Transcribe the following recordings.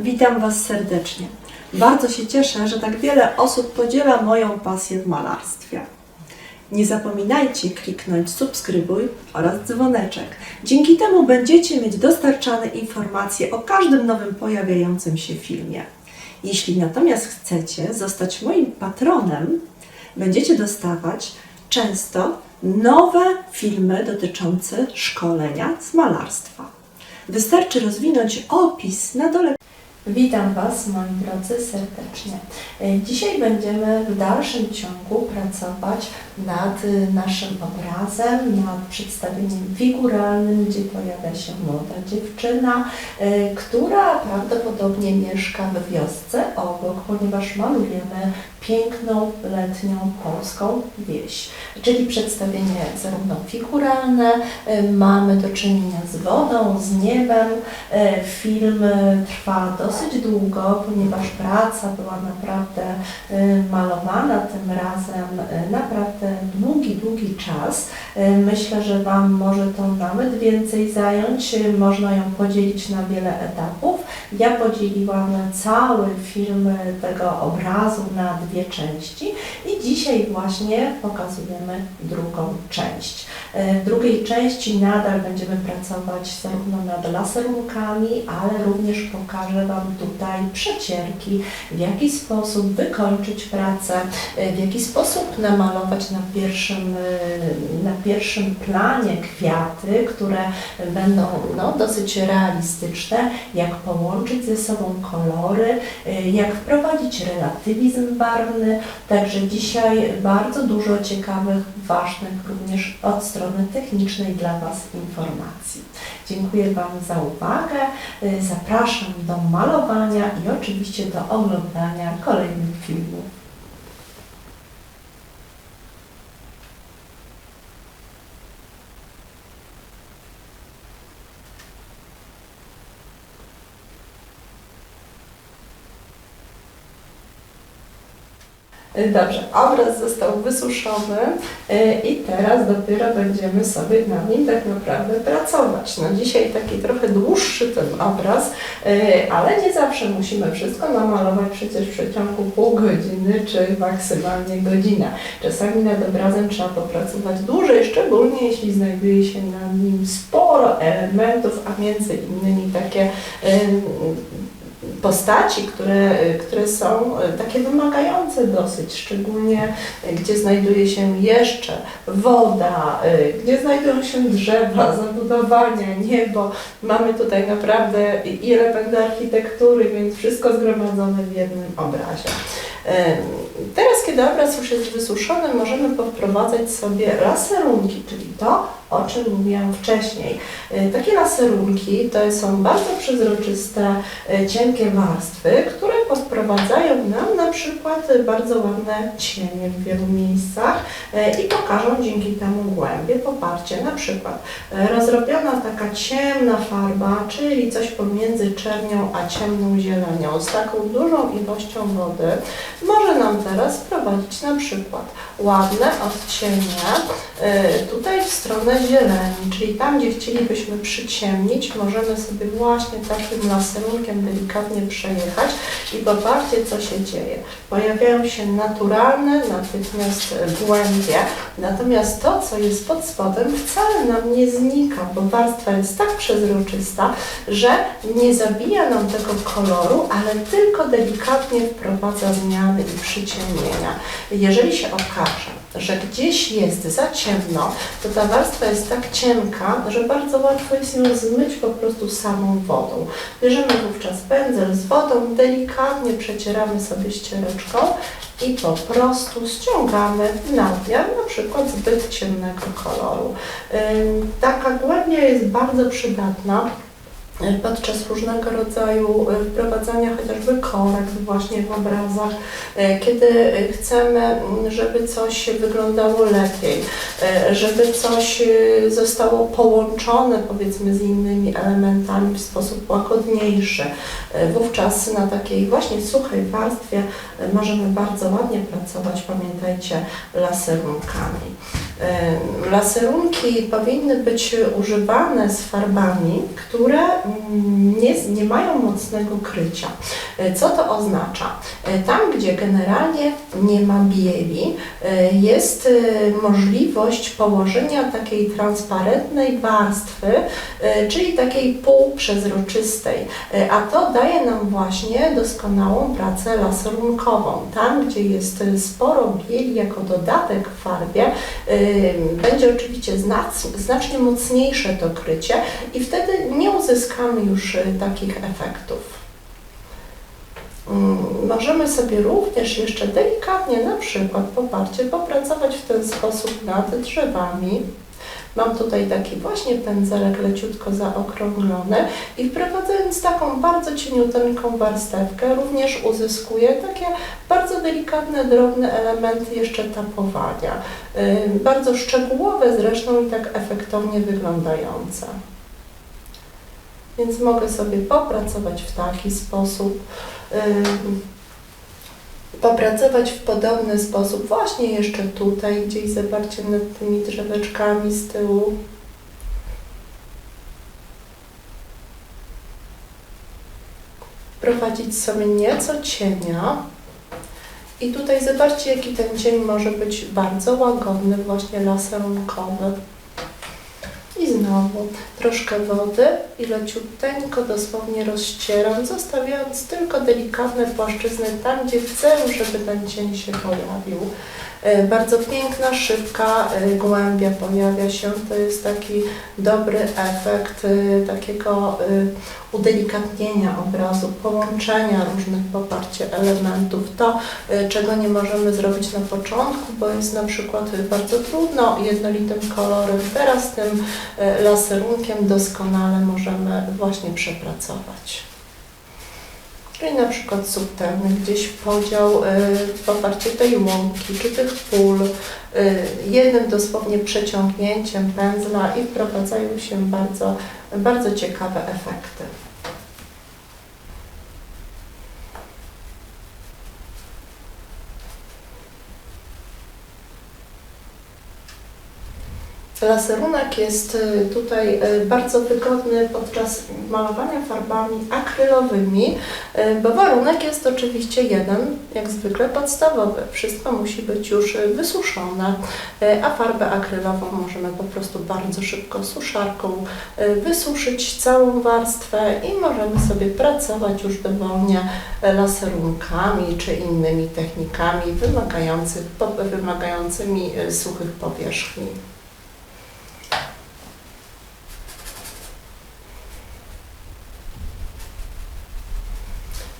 Witam Was serdecznie. Bardzo się cieszę, że tak wiele osób podziela moją pasję w malarstwie. Nie zapominajcie kliknąć subskrybuj oraz dzwoneczek. Dzięki temu będziecie mieć dostarczane informacje o każdym nowym pojawiającym się filmie. Jeśli natomiast chcecie zostać moim patronem, będziecie dostawać często nowe filmy dotyczące szkolenia z malarstwa. Wystarczy rozwinąć opis na dole. Witam Was, moi drodzy, serdecznie. Dzisiaj będziemy w dalszym ciągu pracować nad naszym obrazem, nad przedstawieniem figuralnym, gdzie pojawia się młoda dziewczyna, która prawdopodobnie mieszka w wiosce obok, ponieważ malujemy piękną, letnią, polską wieś. Czyli przedstawienie zarówno figuralne, mamy do czynienia z wodą, z niebem. Film trwa dosyć długo, ponieważ praca była naprawdę malowana tym razem naprawdę długi czas. Myślę, że Wam może to nawet więcej zająć. Można ją podzielić na wiele etapów. Ja podzieliłam cały film tego obrazu na dwie części i dzisiaj właśnie pokazujemy drugą część. W drugiej części nadal będziemy pracować zarówno nad laserunkami, ale również pokażę Wam tutaj przecierki, w jaki sposób wykończyć pracę, w jaki sposób namalować na pierwszym planie kwiaty, które będą dosyć realistyczne, jak połączyć ze sobą kolory, jak wprowadzić relatywizm barwny. Także dzisiaj bardzo dużo ciekawych, ważnych również od strony technicznej dla Was informacji. Dziękuję Wam za uwagę. Zapraszam do malowania i oczywiście do oglądania kolejnych filmów. Dobrze, obraz został wysuszony i teraz dopiero będziemy sobie nad nim tak naprawdę pracować. No dzisiaj taki trochę dłuższy ten obraz, ale nie zawsze musimy wszystko namalować przecież w przeciągu pół godziny czy maksymalnie godzina. Czasami nad obrazem trzeba popracować dłużej, szczególnie jeśli znajduje się na nim sporo elementów, a między innymi takie postaci, które są takie wymagające dosyć, szczególnie gdzie znajduje się jeszcze woda, gdzie znajdują się drzewa, zabudowania, niebo. Mamy tutaj naprawdę i elementy architektury, więc wszystko zgromadzone w jednym obrazie. Teraz, kiedy obraz już jest wysuszony, możemy powprowadzać sobie laserunki, czyli to, o czym mówiłam wcześniej. Takie laserunki to są bardzo przezroczyste, cienkie warstwy, które podprowadzają nam na przykład bardzo ładne cienie w wielu miejscach i pokażą dzięki temu głębie, poparcie. Na przykład rozrobiona taka ciemna farba, czyli coś pomiędzy czernią a ciemną zielenią, z taką dużą ilością wody, może nam teraz wprowadzić na przykład ładne odcienie tutaj w stronę zieleni, czyli tam, gdzie chcielibyśmy przyciemnić, możemy sobie właśnie takim laserunkiem delikatnie przejechać i popatrzcie, co się dzieje. Pojawiają się naturalne natychmiast głębie, natomiast to, co jest pod spodem, wcale nam nie znika, bo warstwa jest tak przezroczysta, że nie zabija nam tego koloru, ale tylko delikatnie wprowadza zmiany i przyciemnienia. Jeżeli się okaże, że gdzieś jest za ciemno, to ta warstwa jest tak cienka, że bardzo łatwo jest ją zmyć po prostu samą wodą. Bierzemy wówczas pędzel z wodą, delikatnie przecieramy sobie ściereczką i po prostu ściągamy nadmiar, na przykład zbyt ciemnego koloru. Taka głębia jest bardzo przydatna podczas różnego rodzaju wprowadzania chociażby korekt właśnie w obrazach, kiedy chcemy, żeby coś wyglądało lepiej, żeby coś zostało połączone powiedzmy z innymi elementami w sposób łagodniejszy. Wówczas na takiej właśnie suchej warstwie możemy bardzo ładnie pracować, pamiętajcie, laserunkami. Laserunki powinny być używane z farbami, które nie mają mocnego krycia. Co to oznacza? Tam, gdzie generalnie nie ma bieli, jest możliwość położenia takiej transparentnej warstwy, czyli takiej półprzezroczystej, a to daje nam właśnie doskonałą pracę laserunkową. Tam, gdzie jest sporo bieli jako dodatek w farbie, będzie oczywiście znacznie mocniejsze to krycie i wtedy nie uzyskamy już takich efektów. Możemy sobie również jeszcze delikatnie, na przykład poparcie, popracować w ten sposób nad drzewami. Mam tutaj taki właśnie pędzelek leciutko zaokrąglony i wprowadzając taką bardzo cieniuteńką warstewkę również uzyskuję takie bardzo delikatne, drobne elementy jeszcze tapowania. Bardzo szczegółowe zresztą i tak efektownie wyglądające. Więc mogę sobie popracować w taki sposób, popracować w podobny sposób właśnie jeszcze tutaj, gdzieś zobaczcie nad tymi drzeweczkami z tyłu. Prowadzić sobie nieco cienia. I tutaj zobaczcie, jaki ten cień może być bardzo łagodny, właśnie laserunkowy. I znowu troszkę wody i leciuteńko dosłownie rozcieram, zostawiając tylko delikatne płaszczyzny tam, gdzie chcę, żeby ten cień się pojawił. Bardzo piękna, szybka głębia pojawia się. To jest taki dobry efekt takiego udelikatnienia obrazu, połączenia różnych poparcie elementów. To, czego nie możemy zrobić na początku, bo jest na przykład bardzo trudno jednolitym kolorem. Teraz tym laserunkiem doskonale możemy właśnie przepracować. Czyli na przykład subtelny gdzieś podział poparcie tej łąki czy tych pól jednym dosłownie przeciągnięciem pędzla i wprowadzają się bardzo, bardzo ciekawe efekty. Laserunek jest tutaj bardzo wygodny podczas malowania farbami akrylowymi, bo warunek jest oczywiście jeden, jak zwykle podstawowy. Wszystko musi być już wysuszone, a farbę akrylową możemy po prostu bardzo szybko suszarką wysuszyć całą warstwę i możemy sobie pracować już dowolnie laserunkami czy innymi technikami wymagającymi suchych powierzchni.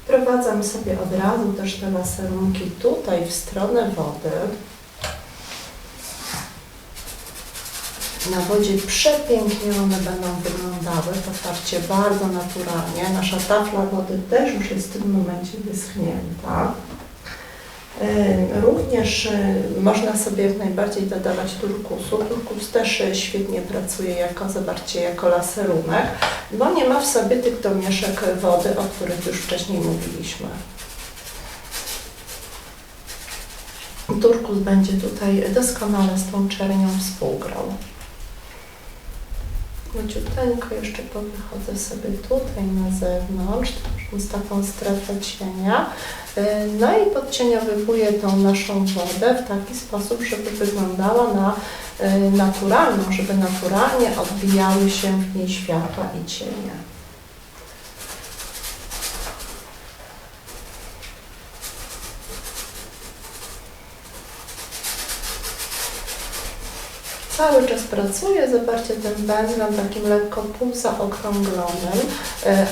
Wprowadzam sobie od razu też te laserunki tutaj w stronę wody. Na wodzie przepięknie one będą wyglądały, poparcie bardzo naturalnie. Nasza tafla wody też już jest w tym momencie wyschnięta. Również można sobie jak najbardziej dodawać turkusu. Turkus też świetnie pracuje jako laserunek, bo nie ma w sobie tych domieszek wody, o których już wcześniej mówiliśmy. Turkus będzie tutaj doskonale z tą czernią współgrał. Leciuteńko jeszcze powychodzę sobie tutaj na zewnątrz, tworząc taką strefę cienia. No i podcieniowywuję tą naszą wodę w taki sposób, żeby wyglądała na naturalną, żeby naturalnie odbijały się w niej światła i cienie. Cały czas pracuję, zobaczcie ten pędzlem takim lekko półzaokrąglonym.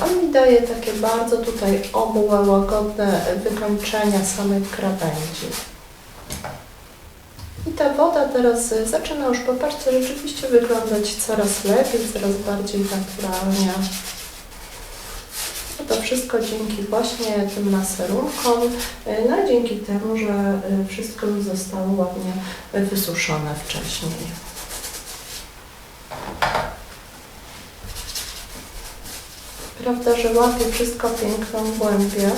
On mi daje takie bardzo tutaj obłe, łagodne wykończenia samych krawędzi. I ta woda teraz zaczyna już, popatrzcie, rzeczywiście wyglądać coraz lepiej, coraz bardziej naturalnie. To wszystko dzięki właśnie tym laserunkom, no i dzięki temu, że wszystko już zostało ładnie wysuszone wcześniej. Prawda, że łapie wszystko piękną głębię.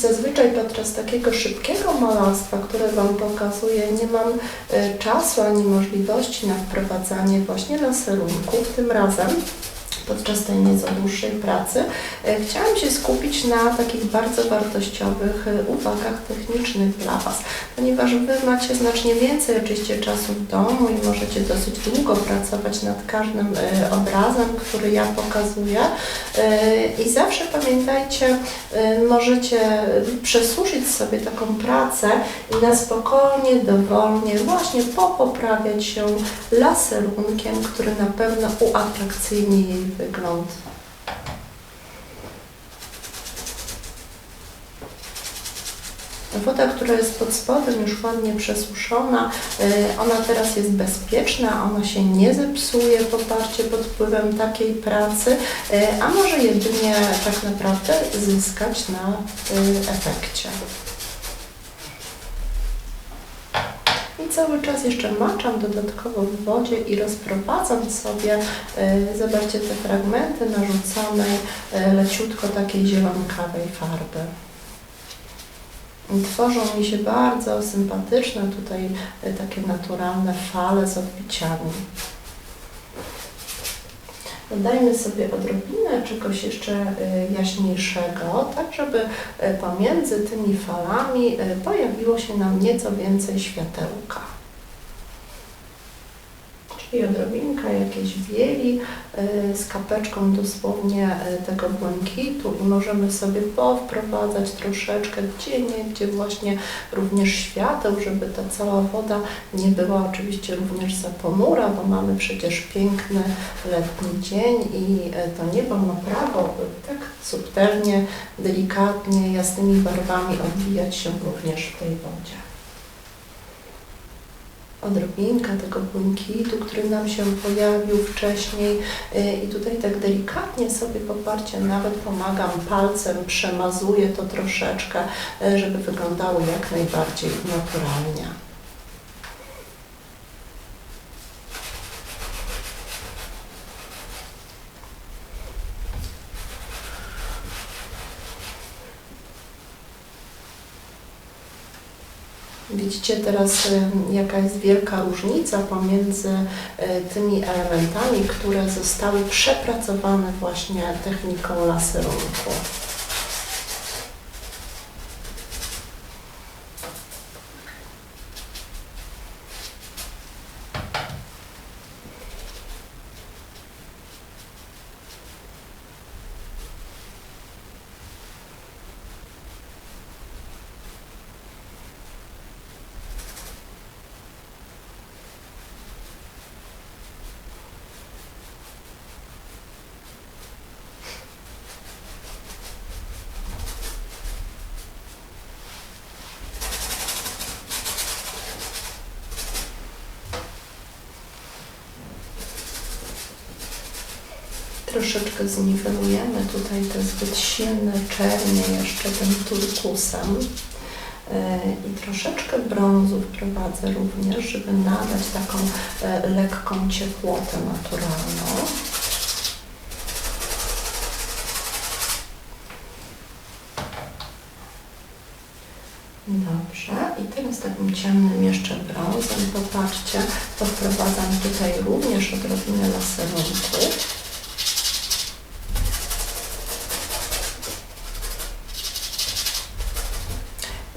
Zazwyczaj podczas takiego szybkiego malarstwa, które Wam pokazuję, nie mam czasu ani możliwości na wprowadzanie właśnie laserunków. Tym razem podczas tej nieco dłuższej pracy chciałam się skupić na takich bardzo wartościowych uwagach technicznych dla Was, ponieważ Wy macie znacznie więcej oczywiście czasu w domu i możecie dosyć długo pracować nad każdym obrazem, który ja pokazuję i zawsze pamiętajcie, możecie przesuszyć sobie taką pracę i na spokojnie, dowolnie właśnie popoprawiać się laserunkiem, który na pewno uatrakcyjni jej wygląd. Woda, która jest pod spodem, już ładnie przesuszona, ona teraz jest bezpieczna, ona się nie zepsuje poparcie pod wpływem takiej pracy, a może jedynie tak naprawdę zyskać na efekcie. I cały czas jeszcze maczam dodatkowo w wodzie i rozprowadzam sobie, zobaczcie, te fragmenty narzuconej leciutko takiej zielonkawej farby. Tworzą mi się bardzo sympatyczne tutaj takie naturalne fale z odbiciami. Dodajmy sobie odrobinę czegoś jeszcze jaśniejszego, tak żeby pomiędzy tymi falami pojawiło się nam nieco więcej światełka. Czyli odrobinka jakiejś bieli z kapeczką dosłownie tego błękitu i możemy sobie powprowadzać troszeczkę gdzie właśnie również świateł, żeby ta cała woda nie była oczywiście również za ponura, bo mamy przecież piękny letni dzień i to niebo ma prawo tak subtelnie, delikatnie, jasnymi barwami odbijać się również w tej wodzie. Odrobinka tego błękitu, który nam się pojawił wcześniej i tutaj tak delikatnie sobie poparcie nawet pomagam palcem, przemazuję to troszeczkę, żeby wyglądało jak najbardziej naturalnie. Widzicie teraz, jaka jest wielka różnica pomiędzy tymi elementami, które zostały przepracowane właśnie techniką laserunku. Troszeczkę zniwelujemy tutaj te zbyt silne czernie jeszcze tym turkusem i troszeczkę brązu wprowadzę również, żeby nadać taką lekką ciepłotę naturalną. Dobrze, i teraz takim ciemnym jeszcze brązem, popatrzcie, to wprowadzam tutaj również odrobinę laserunku.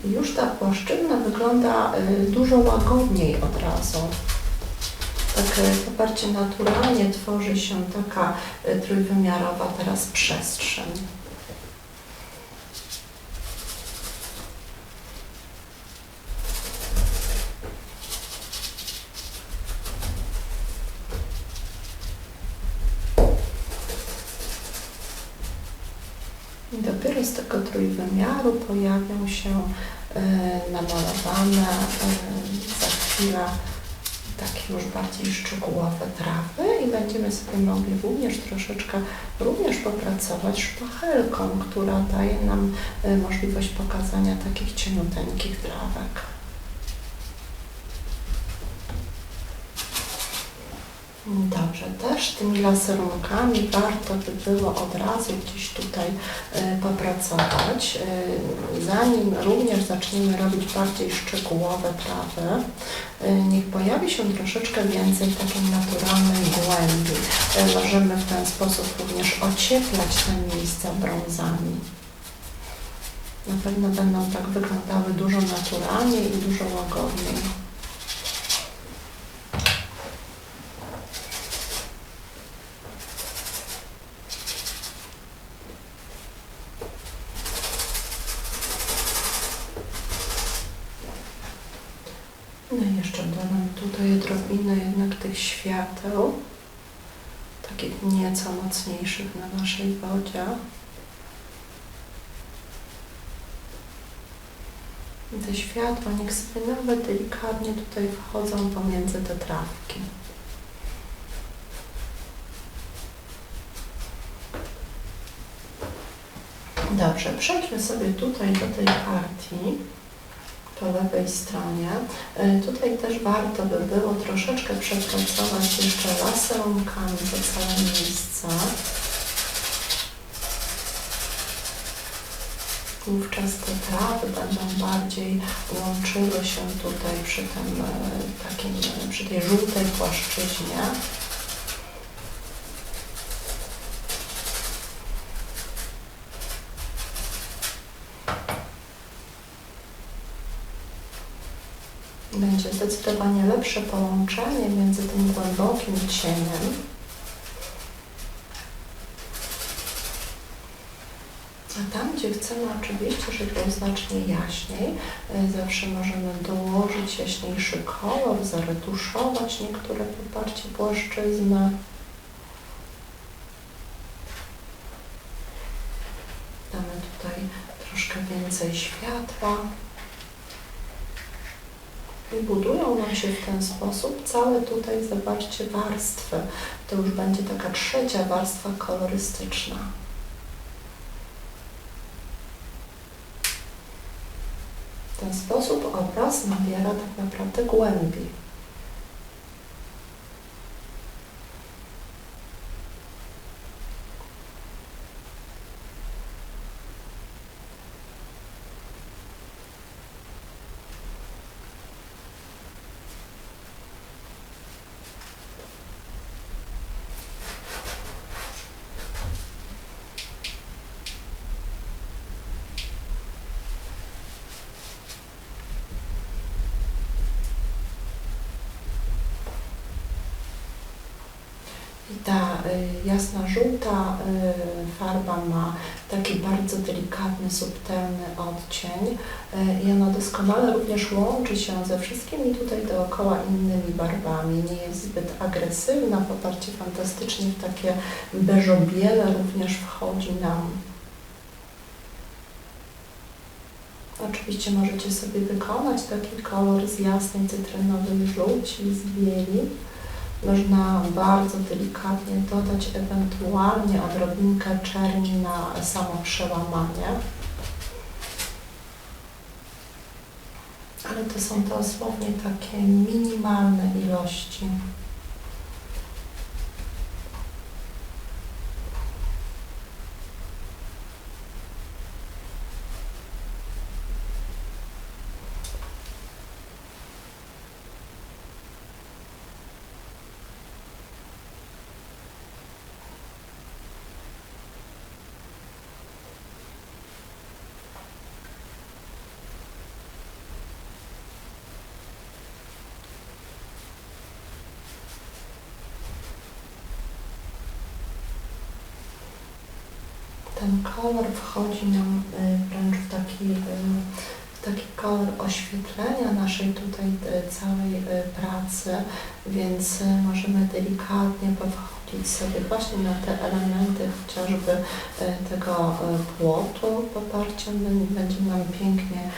Już ta płaszczyzna wygląda dużo łagodniej od razu. Tak, popatrzcie, naturalnie tworzy się taka trójwymiarowa teraz przestrzeń. I dopiero z tego trójwymiaru pojawią się namalowane za chwilę takie już bardziej szczegółowe trawy i będziemy sobie mogli również troszeczkę popracować szpachelką, która daje nam możliwość pokazania takich cieniuteńkich trawek. Dobrze, też tymi laserunkami warto by było od razu gdzieś tutaj popracować. Zanim również zaczniemy robić bardziej szczegółowe trawy, niech pojawi się troszeczkę więcej takiej naturalnej głębi. Możemy w ten sposób również ocieplać te miejsca brązami. Na pewno będą tak wyglądały dużo naturalniej i dużo łagodniej. No i jeszcze dodam tutaj odrobinę jednak tych świateł, takich nieco mocniejszych na naszej wodzie. I te światła niech sobie nawet delikatnie tutaj wchodzą pomiędzy te trawki. Dobrze, przejdźmy sobie tutaj do tej partii po lewej stronie. Tutaj też warto by było troszeczkę przepracować jeszcze laserunkami to całe miejsce. Wówczas te trawy będą bardziej łączyły się tutaj przy tej żółtej płaszczyźnie. Będzie zdecydowanie lepsze połączenie między tym głębokim cieniem a tam, gdzie chcemy oczywiście, żeby było znacznie jaśniej, zawsze możemy dołożyć jaśniejszy kolor, zaretuszować niektóre poparcie płaszczyzny. Damy tutaj troszkę więcej światła. I budują nam się w ten sposób całe tutaj, zobaczcie, warstwy. To już będzie taka trzecia warstwa kolorystyczna. W ten sposób obraz nabiera tak naprawdę głębi. I ta jasna żółta farba ma taki bardzo delikatny, subtelny odcień i ona doskonale również łączy się ze wszystkimi tutaj dookoła innymi barwami. Nie jest zbyt agresywna, poparcie fantastycznie w takie beżobiele również wchodzi nam. Oczywiście możecie sobie wykonać taki kolor z jasnej cytrynowej żółci, z bieli. Można bardzo delikatnie dodać ewentualnie odrobinkę czerni na samo przełamanie. Ale to są dosłownie takie minimalne ilości. Ten kolor wchodzi nam wręcz w taki kolor oświetlenia naszej tutaj całej pracy, więc możemy delikatnie powchodzić sobie właśnie na te elementy chociażby tego płotu. Poparciem będzie nam pięknie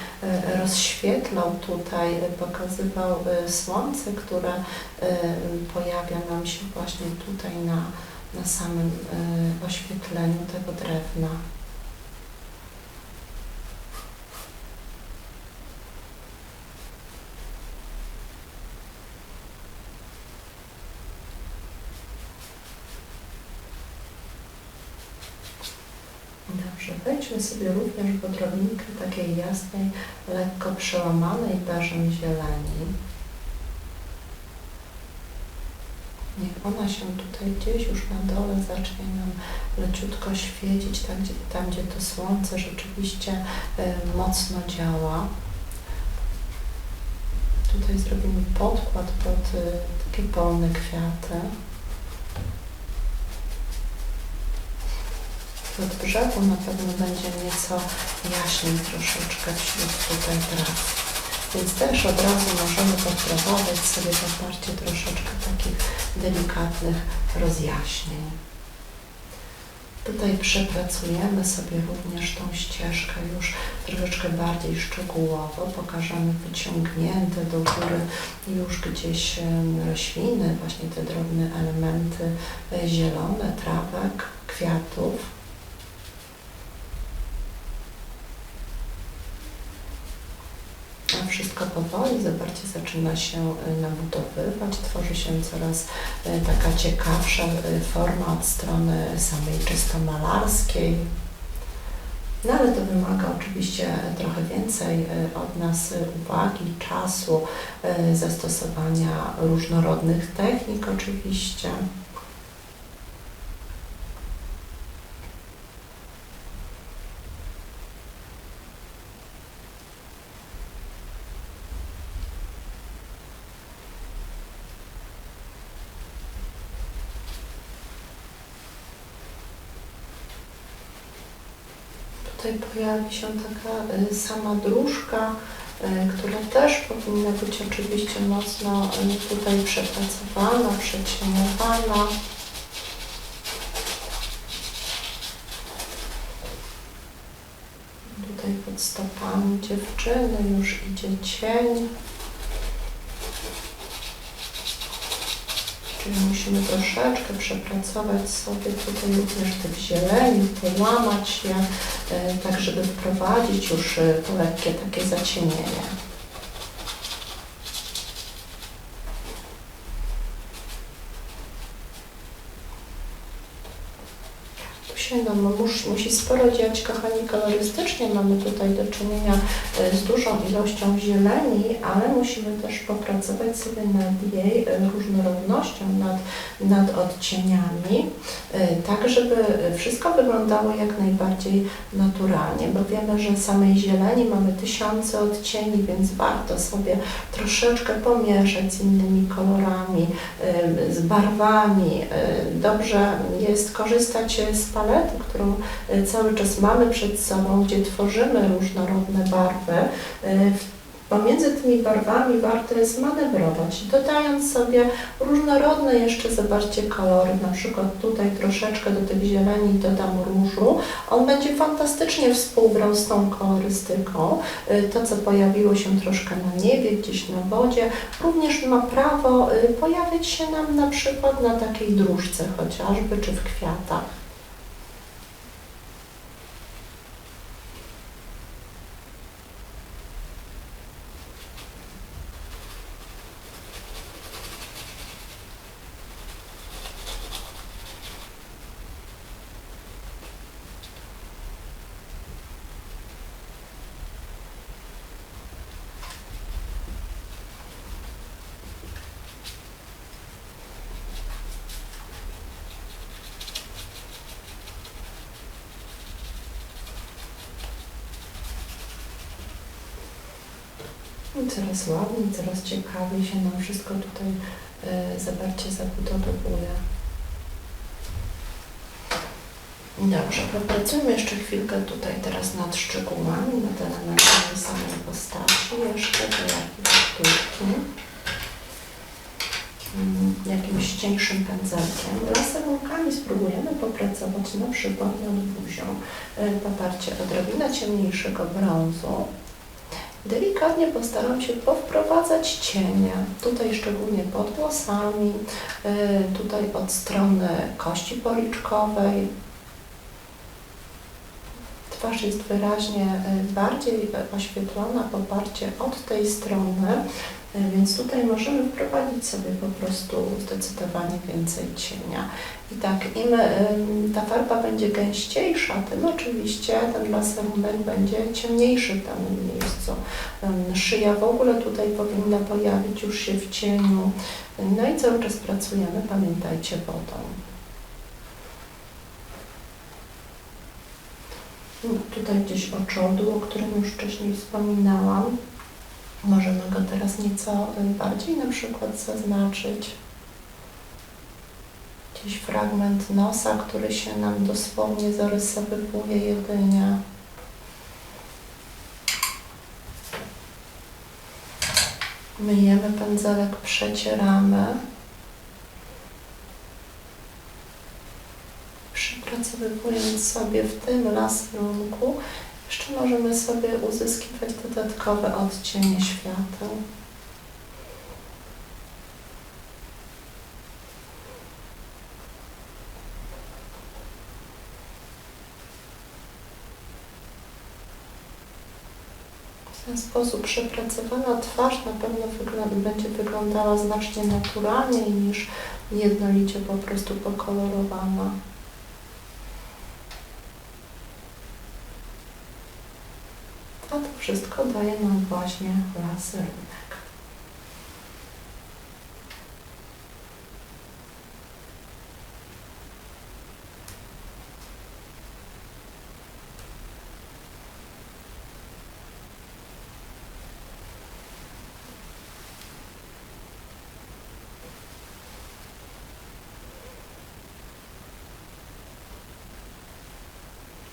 rozświetlał tutaj, pokazywał słońce, które pojawia nam się właśnie tutaj na samym oświetleniu tego drewna. Dobrze, wejdźmy sobie również w odrobinkę takiej jasnej, lekko przełamanej beżem zieleni. Niech ona się tutaj gdzieś już na dole zacznie nam leciutko świecić, tam gdzie to słońce rzeczywiście mocno działa. Tutaj zrobimy podkład pod takie polne kwiaty. Od brzegu na pewno będzie nieco jaśniej troszeczkę wśród tutaj traw. Więc też od razu możemy poprowadzić sobie poparcie troszeczkę takich delikatnych rozjaśnień. Tutaj przepracujemy sobie również tą ścieżkę już troszeczkę bardziej szczegółowo. Pokażemy wyciągnięte do góry już gdzieś rośliny, właśnie te drobne elementy zielone, trawek, kwiatów. A wszystko powoli, zobaczcie, zaczyna się nabudowywać, tworzy się coraz taka ciekawsza forma od strony samej czysto malarskiej. No ale to wymaga oczywiście trochę więcej od nas uwagi, czasu, zastosowania różnorodnych technik oczywiście. Tutaj pojawi się taka sama dróżka, która też powinna być oczywiście mocno tutaj przepracowana, przecieniowana. Tutaj pod stopami dziewczyny już idzie cień. Czyli musimy troszeczkę przepracować sobie tutaj również tych zieleni, połamać je, tak żeby wprowadzić już to lekkie takie zacienienie. Musi sporo dziać, kochani, kolorystycznie. Mamy tutaj do czynienia z dużą ilością zieleni, ale musimy też popracować sobie nad jej różnorodnością, nad odcieniami, tak żeby wszystko wyglądało jak najbardziej naturalnie, bo wiemy, że samej zieleni mamy tysiące odcieni, więc warto sobie troszeczkę pomieszać z innymi kolorami, z barwami. Dobrze jest korzystać z palety, którą cały czas mamy przed sobą, gdzie tworzymy różnorodne barwy. Pomiędzy tymi barwami warto jest manewrować, dodając sobie różnorodne jeszcze, zobaczcie, kolory. Na przykład tutaj troszeczkę do tych zieleni dodam różu. On będzie fantastycznie współgrał z tą kolorystyką. To, co pojawiło się troszkę na niebie, gdzieś na wodzie, również ma prawo pojawić się nam na przykład na takiej dróżce chociażby, czy w kwiatach. I coraz ładniej, coraz ciekawiej się nam wszystko tutaj zobaczcie, zabudowuje. Dobrze, popracujmy jeszcze chwilkę tutaj teraz nad szczegółami, nad elementami samej postaci, jeszcze do architekturki. Jakimś cieńszym pędzelkiem. Laserówkami spróbujemy popracować na przykład nad buzią. Poparcie odrobinę ciemniejszego brązu. Delikatnie postaram się powprowadzać cienie, tutaj szczególnie pod włosami, tutaj od strony kości policzkowej. Twarz jest wyraźnie bardziej oświetlona, poparcie od tej strony. Więc tutaj możemy wprowadzić sobie po prostu zdecydowanie więcej cienia. I tak, im ta farba będzie gęściejsza, tym oczywiście ten laserunek będzie ciemniejszy w danym miejscu. Szyja w ogóle tutaj powinna pojawić już się w cieniu. No i cały czas pracujemy, pamiętajcie, wodą. Tutaj gdzieś oczodu, o którym już wcześniej wspominałam. Możemy go teraz nieco bardziej na przykład zaznaczyć. Gdzieś fragment nosa, który się nam dosłownie zarysowuje jedynie. Myjemy pędzelek, przecieramy. Przypracowując sobie w tym laserunku, jeszcze możemy sobie uzyskiwać dodatkowe odcienie świateł. W ten sposób przepracowana twarz na pewno będzie wyglądała znacznie naturalniej niż jednolicie po prostu pokolorowana. A to wszystko daje nam właśnie laserunek.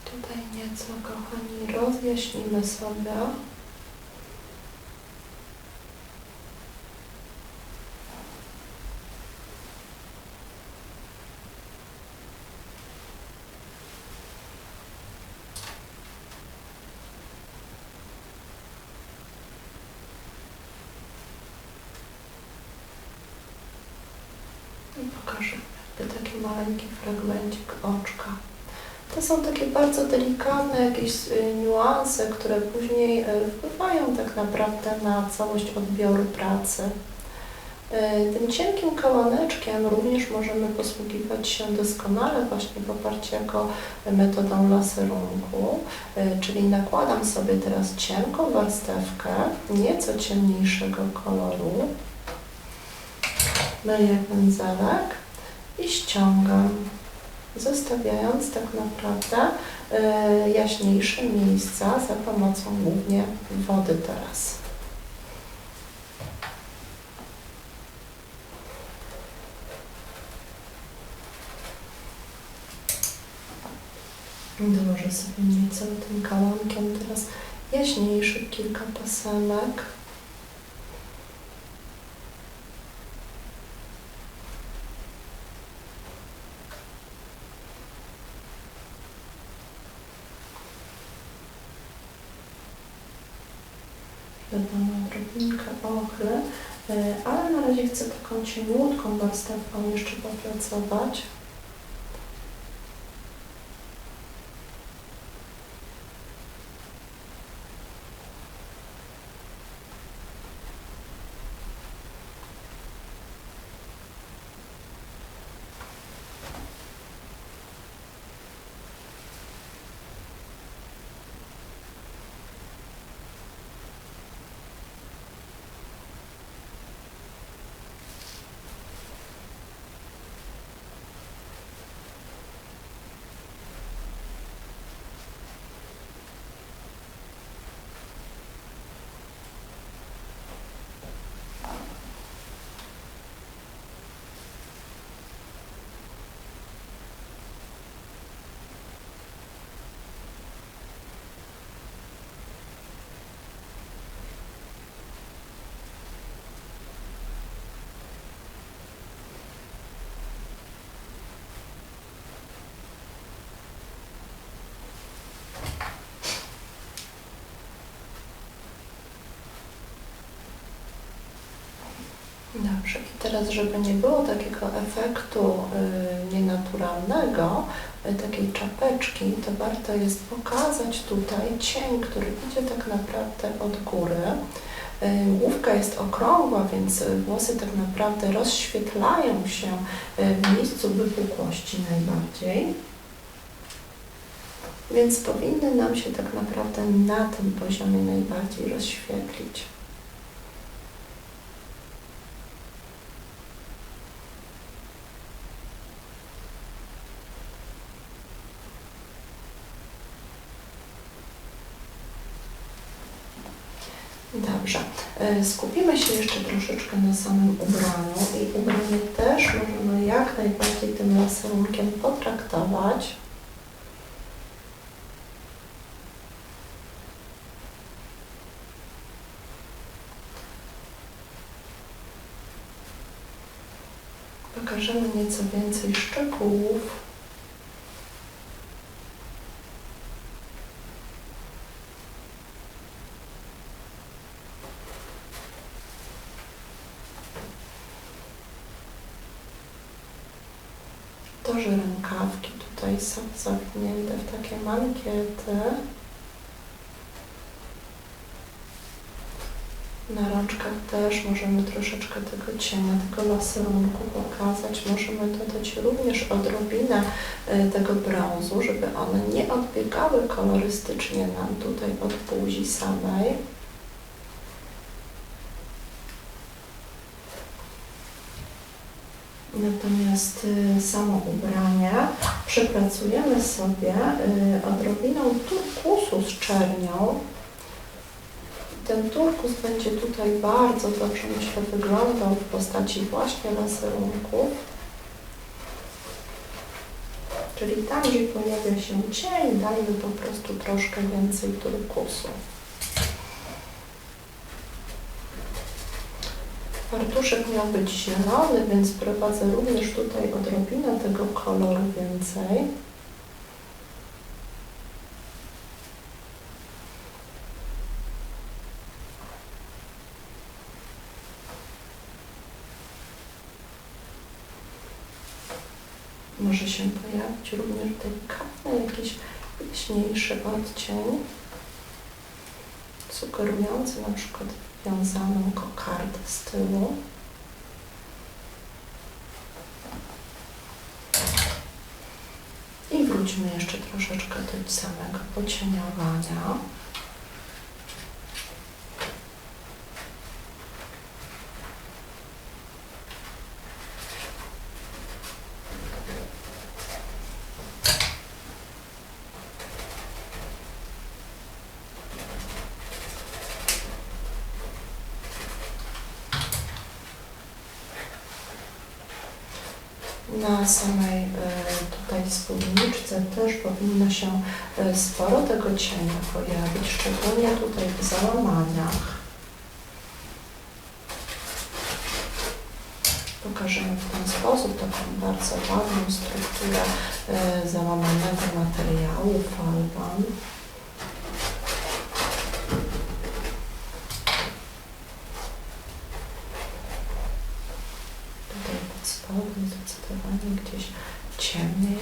Tutaj nieco, kochani, rozjaśnimy sobie. I pokażę taki maleńki fragmencik oczka. To są takie bardzo delikatne jakieś niuanse, które później wpływają tak naprawdę na całość odbioru pracy. Tym cienkim kołaneczkiem również możemy posługiwać się doskonale właśnie w oparciu jako metodą laserunku, czyli nakładam sobie teraz cienką warstewkę nieco ciemniejszego koloru, myję pędzelek i ściągam, zostawiając tak naprawdę jaśniejsze miejsca za pomocą głównie wody teraz. Dołożę sobie nieco tym kałamkiem teraz jaśniejszych kilka pasemek. Dodam odrobinkę ochry, ale na razie chcę taką cieniutką warstewką jeszcze popracować. Dobrze, i teraz, żeby nie było takiego efektu nienaturalnego, takiej czapeczki, to warto jest pokazać tutaj cień, który idzie tak naprawdę od góry. Główka jest okrągła, więc włosy tak naprawdę rozświetlają się w miejscu wypukłości najbardziej. Więc powinny nam się tak naprawdę na tym poziomie najbardziej rozświetlić. Dobrze, skupimy się jeszcze troszeczkę na samym ubraniu i ubranie też możemy jak najbardziej tym laserunkiem potraktować. Pokażemy nieco więcej szczegółów. To, że rękawki tutaj są zawinięte w takie mankiety. Na rączkach też możemy troszeczkę tego cienia, tego laserunku pokazać. Możemy dodać również odrobinę tego brązu, żeby one nie odbiegały kolorystycznie nam tutaj od buzi samej. Natomiast samo ubranie przepracujemy sobie odrobiną turkusu z czernią. Ten turkus będzie tutaj bardzo dobrze, myślę, wyglądał w postaci właśnie laserunków. Czyli tam, gdzie pojawia się cień, dajmy po prostu troszkę więcej turkusu. Fartuszek miał być zielony, więc wprowadzę również tutaj odrobinę tego koloru więcej. Może się pojawić również delikatny, jakiś jaśniejszy odcień, sugerujący na przykład wiązaną kokardę z tyłu. I wróćmy jeszcze troszeczkę do samego pocieniowania. Na samej tutaj spódniczce też powinno się sporo tego cienia pojawić, szczególnie tutaj w załamaniach. Pokażemy w ten sposób taką bardzo ładną strukturę załamanego materiału falban. Zdecydowanie gdzieś ciemniej.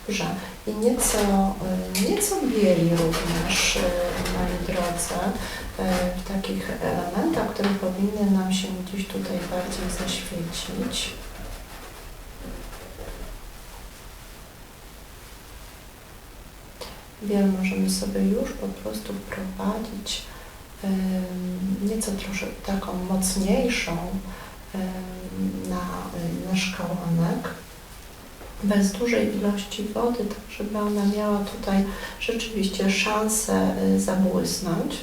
Dobrze. I nieco bieli również, moi drodzy, w takich elementach, które powinny nam się gdzieś tutaj bardziej zaświecić. Biel możemy sobie już po prostu wprowadzić nieco troszkę taką mocniejszą na nasz kałanek, bez dużej ilości wody, tak żeby ona miała tutaj rzeczywiście szansę zabłysnąć.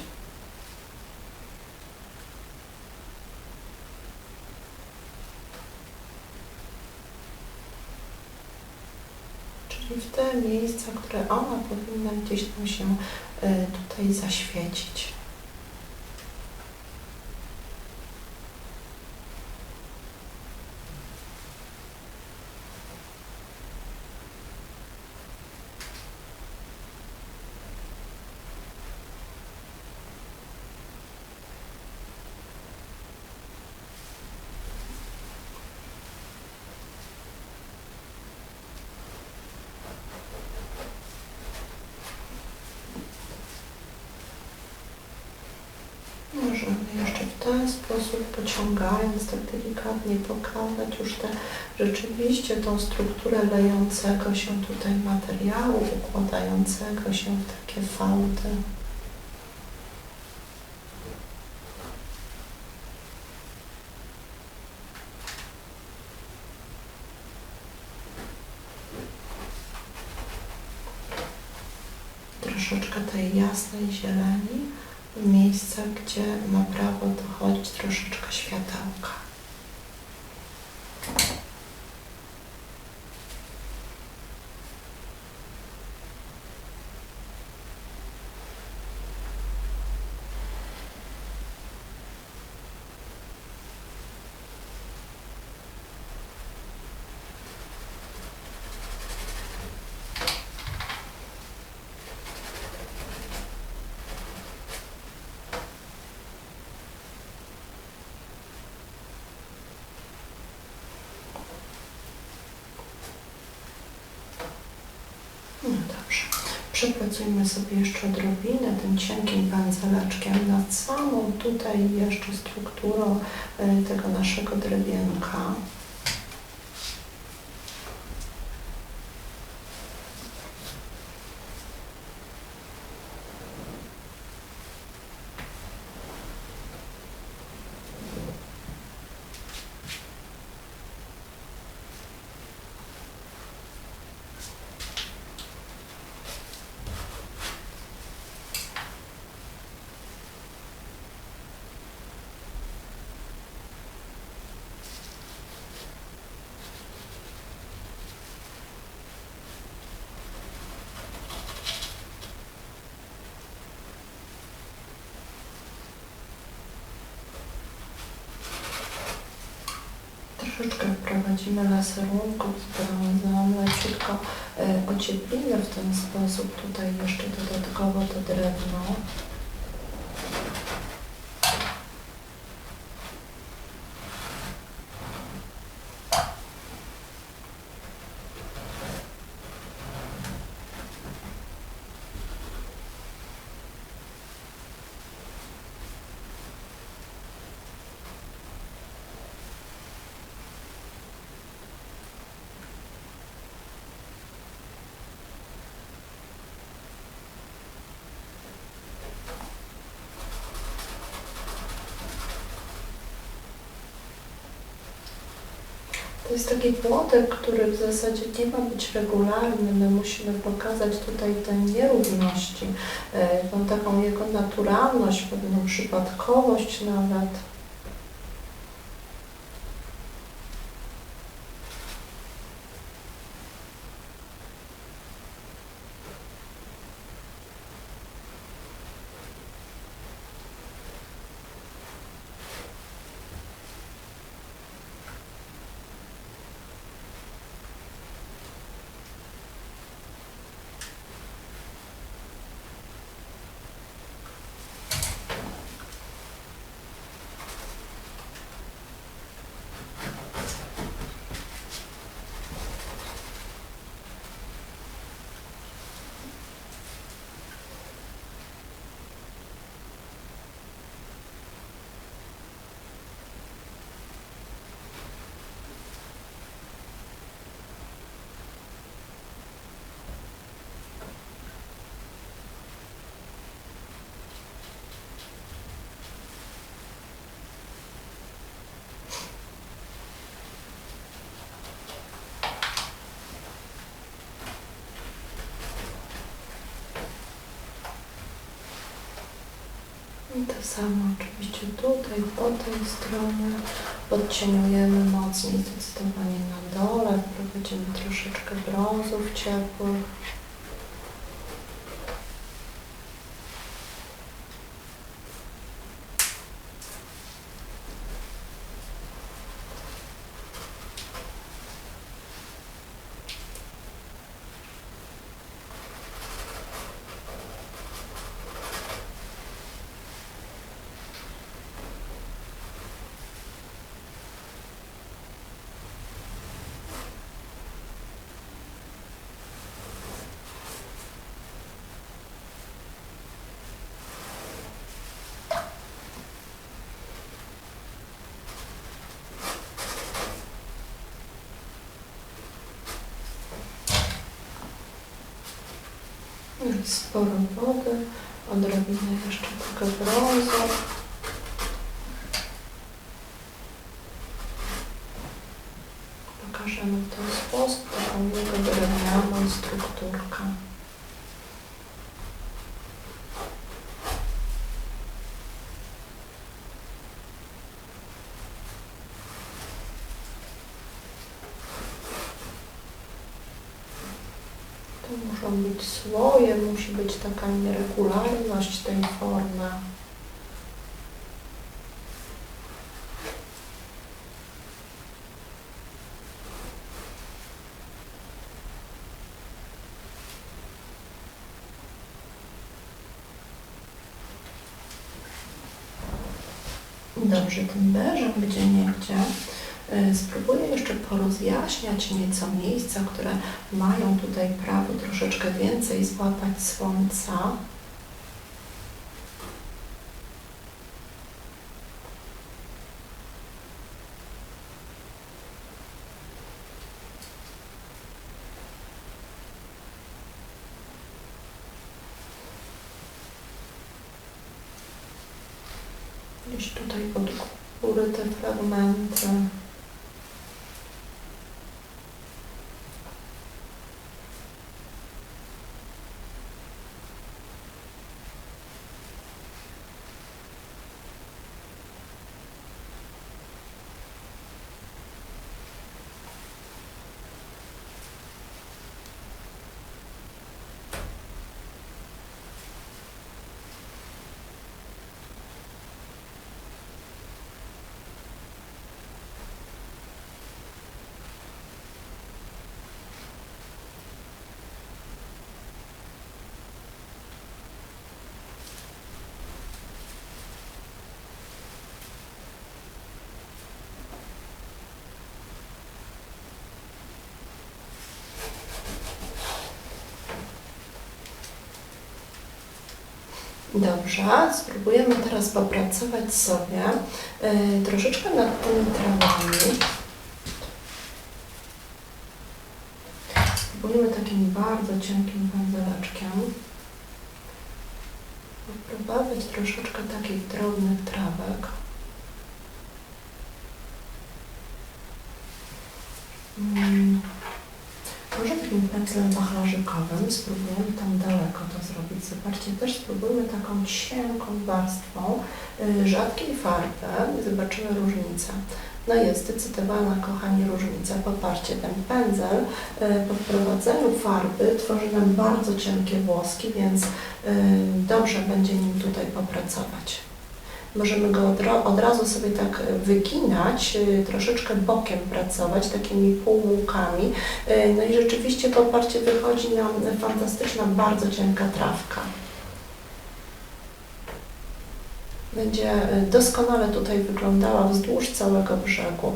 Czyli w te miejsca, które ona powinna gdzieś tam się tutaj zaświecić. ten sposób, pociągając tak delikatnie, pokazać już rzeczywiście tą strukturę lejącego się tutaj materiału, układającego się w takie fałdy. Troszeczkę tej jasnej zieleni, miejsca, gdzie ma prawo dochodzić troszeczkę światełka. No dobrze. Przepracujmy sobie jeszcze odrobinę tym cienkim pędzeleczkiem nad samą tutaj jeszcze strukturą tego naszego drewienka. Troszeczkę wprowadzimy laserunków z brązem, leciutko ocieplimy w ten sposób tutaj jeszcze dodatkowo to drewno. To jest taki płotek, który w zasadzie nie ma być regularny. My musimy pokazać tutaj te nierówności, tą taką jego naturalność, pewną przypadkowość nawet. I to samo oczywiście tutaj, po tej stronie podcieniujemy mocniej zdecydowanie na dole, wprowadzimy troszeczkę brązów ciepłych. Sporo wody, odrobinę jeszcze tego brązu. Pokażemy w ten sposób taką jego drewnianą strukturkę. To muszą być słoje, musi być taka nieregularność tej formy. Dobrze, tym beżem gdzieniegdzie spróbuję jeszcze porozjaśniać nieco miejsca, które mają tutaj prawo troszeczkę więcej złapać słońca. Gdzieś tutaj pod góry te fragmenty. Dobrze, spróbujemy teraz popracować sobie troszeczkę nad tymi trawami. Spróbujemy takim bardzo cienkim pędzeleczkiem wprowadzać troszeczkę takich drobnych trawek. Może takim pędzlem wachlarzykowym spróbujemy tam daleko to zrobić. Zobaczcie, też spróbujmy taką cienką warstwą rzadkiej farby. Zobaczymy różnicę. No jest zdecydowana, kochani, różnica. Popatrzcie, ten pędzel po wprowadzeniu farby tworzy nam bardzo cienkie włoski, więc dobrze będzie nim tutaj popracować. Możemy go od razu sobie tak wyginać, troszeczkę bokiem pracować, takimi półłukami. No i rzeczywiście, popatrzcie, wychodzi nam fantastyczna, bardzo cienka trawka. Będzie doskonale tutaj wyglądała wzdłuż całego brzegu.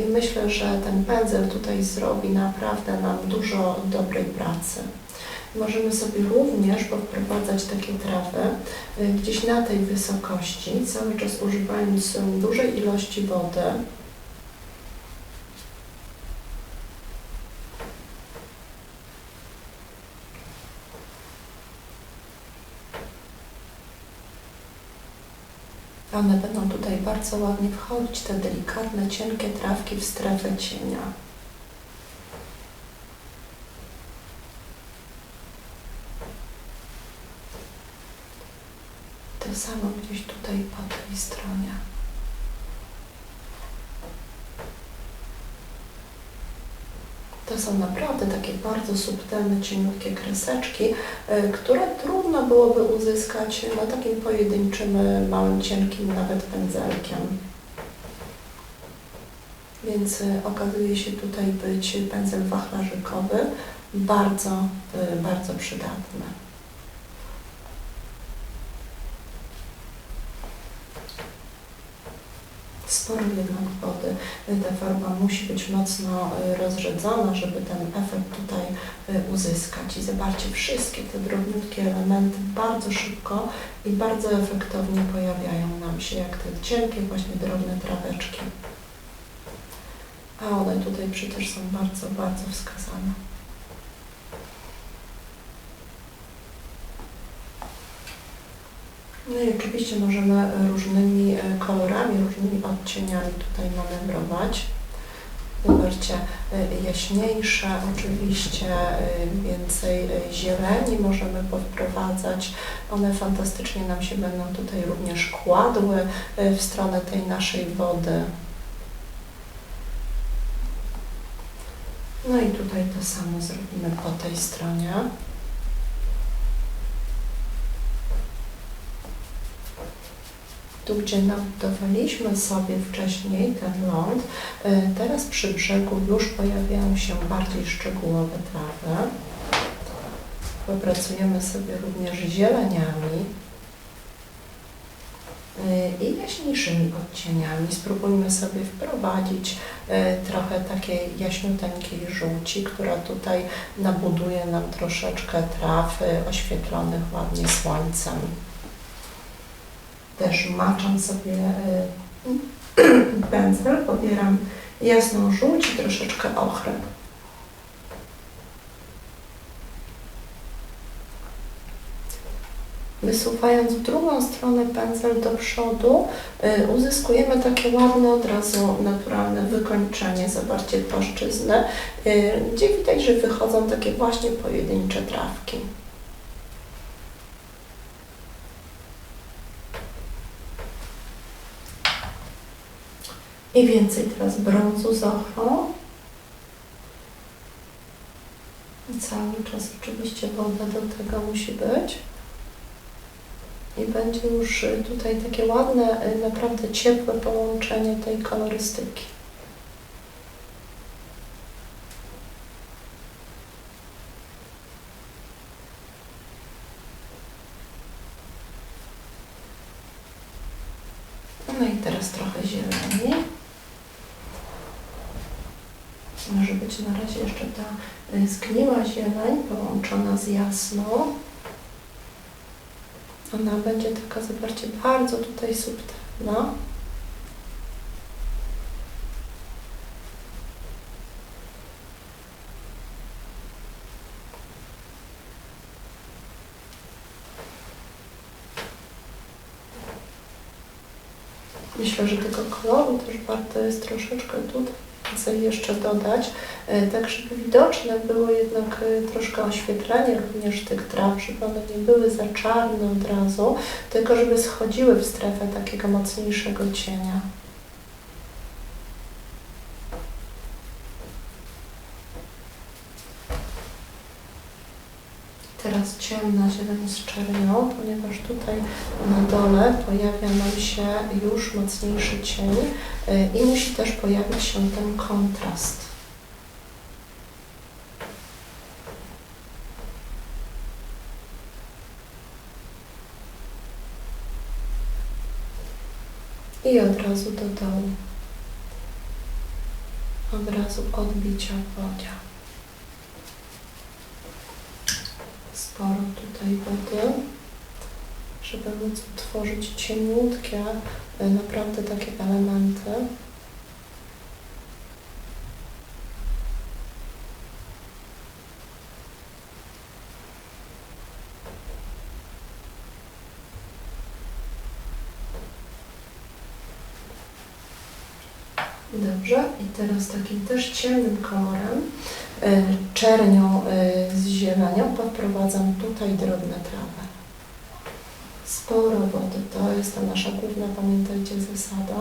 I myślę, że ten pędzel tutaj zrobi naprawdę nam dużo dobrej pracy. Możemy sobie również powprowadzać takie trawy gdzieś na tej wysokości, cały czas używając dużej ilości wody. One będą tutaj bardzo ładnie wchodzić, te delikatne, cienkie trawki w strefę cienia. To samo gdzieś tutaj po tej stronie. To są naprawdę takie bardzo subtelne, cieniutkie kreseczki, które trudno byłoby uzyskać takim pojedynczym, małym, cienkim nawet pędzelkiem. Więc okazuje się tutaj być pędzel wachlarzykowy bardzo, bardzo przydatny. Sporo jednak wody. Ta farba musi być mocno rozrzedzona, żeby ten efekt tutaj uzyskać. I zobaczcie, wszystkie te drobniutkie elementy bardzo szybko i bardzo efektownie pojawiają nam się, jak te cienkie, właśnie drobne traweczki. A one tutaj przecież są bardzo, bardzo wskazane. No i oczywiście możemy różnymi kolorami, różnymi odcieniami tutaj manewrować. Zobaczcie, jaśniejsze, oczywiście więcej zieleni możemy powprowadzać. One fantastycznie nam się będą tutaj również kładły w stronę tej naszej wody. No i tutaj to samo zrobimy po tej stronie. Tu, gdzie nabudowaliśmy sobie wcześniej ten ląd, teraz przy brzegu już pojawiają się bardziej szczegółowe trawy. Popracujemy sobie również zieleniami i jaśniejszymi odcieniami. Spróbujmy sobie wprowadzić trochę takiej jaśniuteńkiej żółci, która tutaj nabuduje nam troszeczkę traw oświetlonych ładnie słońcem. Też maczam sobie pędzel, pobieram jasną żółć i troszeczkę ochry. Wysuwając w drugą stronę pędzel do przodu, uzyskujemy takie ładne, od razu naturalne wykończenie, zawarcie płaszczyzny, gdzie widać, że wychodzą takie właśnie pojedyncze trawki. I więcej teraz brązu z ochrą. I cały czas oczywiście woda do tego musi być. I będzie już tutaj takie ładne, naprawdę ciepłe połączenie tej kolorystyki. No i teraz trochę zieleni. Może być na razie jeszcze ta zgniła zieleń połączona z jasną. Ona będzie taka, zobaczcie, bardzo tutaj subtelna. Myślę, że tego koloru też warto jest troszeczkę tutaj więcej jeszcze dodać, tak żeby widoczne było jednak troszkę oświetlenie również tych traw, żeby one nie były za czarne od razu, tylko żeby schodziły w strefę takiego mocniejszego cienia. Teraz ciemna zieleń z czernią, ponieważ tutaj na dole pojawia nam się już mocniejszy cień i musi też pojawić się ten kontrast. I od razu do dołu. Od razu odbicia w wodzie. Sporo tutaj wody, żeby móc utworzyć cieniutkie, naprawdę takie elementy. Dobrze, i teraz takim też ciemnym kolorem, czernią z zielenią podprowadzam tutaj drobne trawy. Sporo wody, to jest ta nasza główna, pamiętajcie, zasada.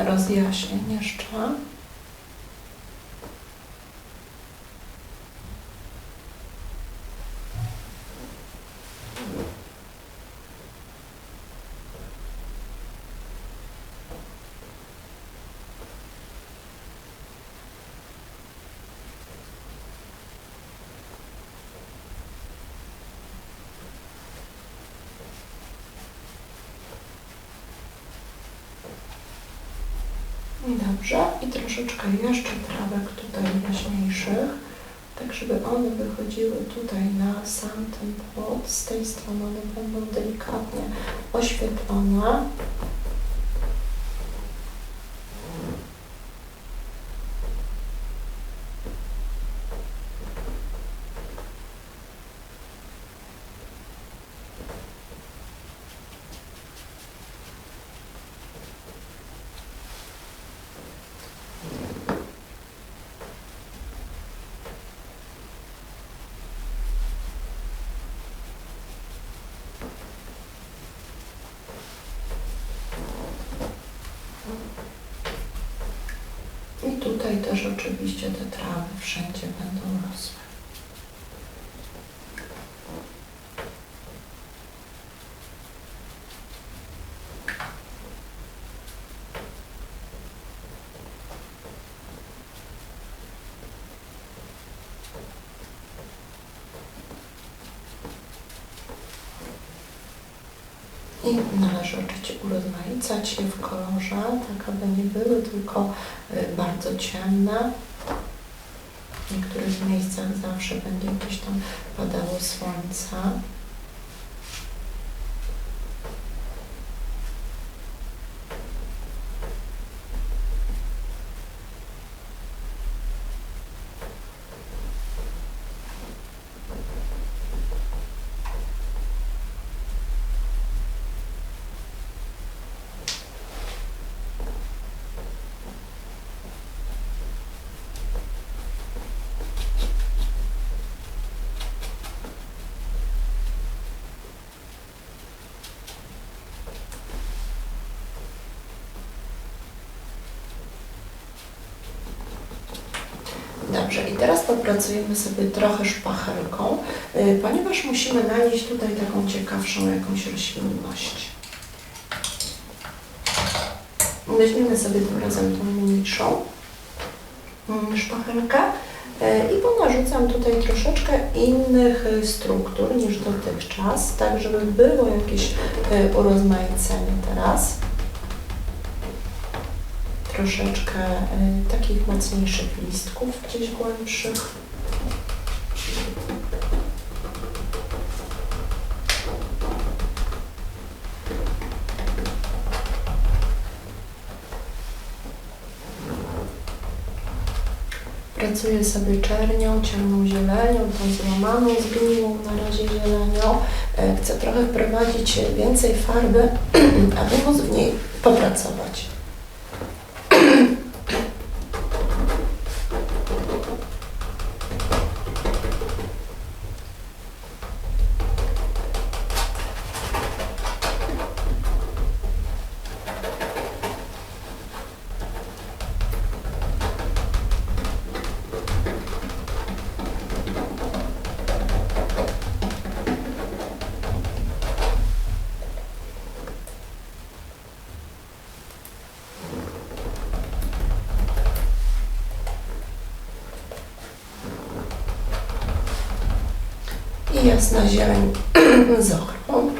rozjaśnień jeszcze. Dobrze, i troszeczkę jeszcze trawek tutaj jaśniejszych, tak żeby one wychodziły tutaj na sam ten płot. Z tej strony one będą delikatnie oświetlone. I tutaj też oczywiście te trawy wszędzie będą rosły. I należy oczywiście urozmaicać je w kolorze, tak aby nie były tylko bardzo ciemne. W niektórych miejscach zawsze będzie gdzieś tam padało słońce. Dobrze, i teraz popracujemy sobie trochę szpachelką, ponieważ musimy nanieść tutaj taką ciekawszą jakąś roślinność. Weźmiemy sobie tym razem tą mniejszą szpachelkę i ponarzucam tutaj troszeczkę innych struktur niż dotychczas, tak żeby było jakieś urozmaicenie teraz. Troszeczkę takich mocniejszych listków, gdzieś głębszych. Pracuję sobie czernią, ciemną zielenią, tą złamaną, zgniłą na razie zielenią. Chcę trochę wprowadzić więcej farby, aby móc w niej popracować. I jasna zieleń z ochrą.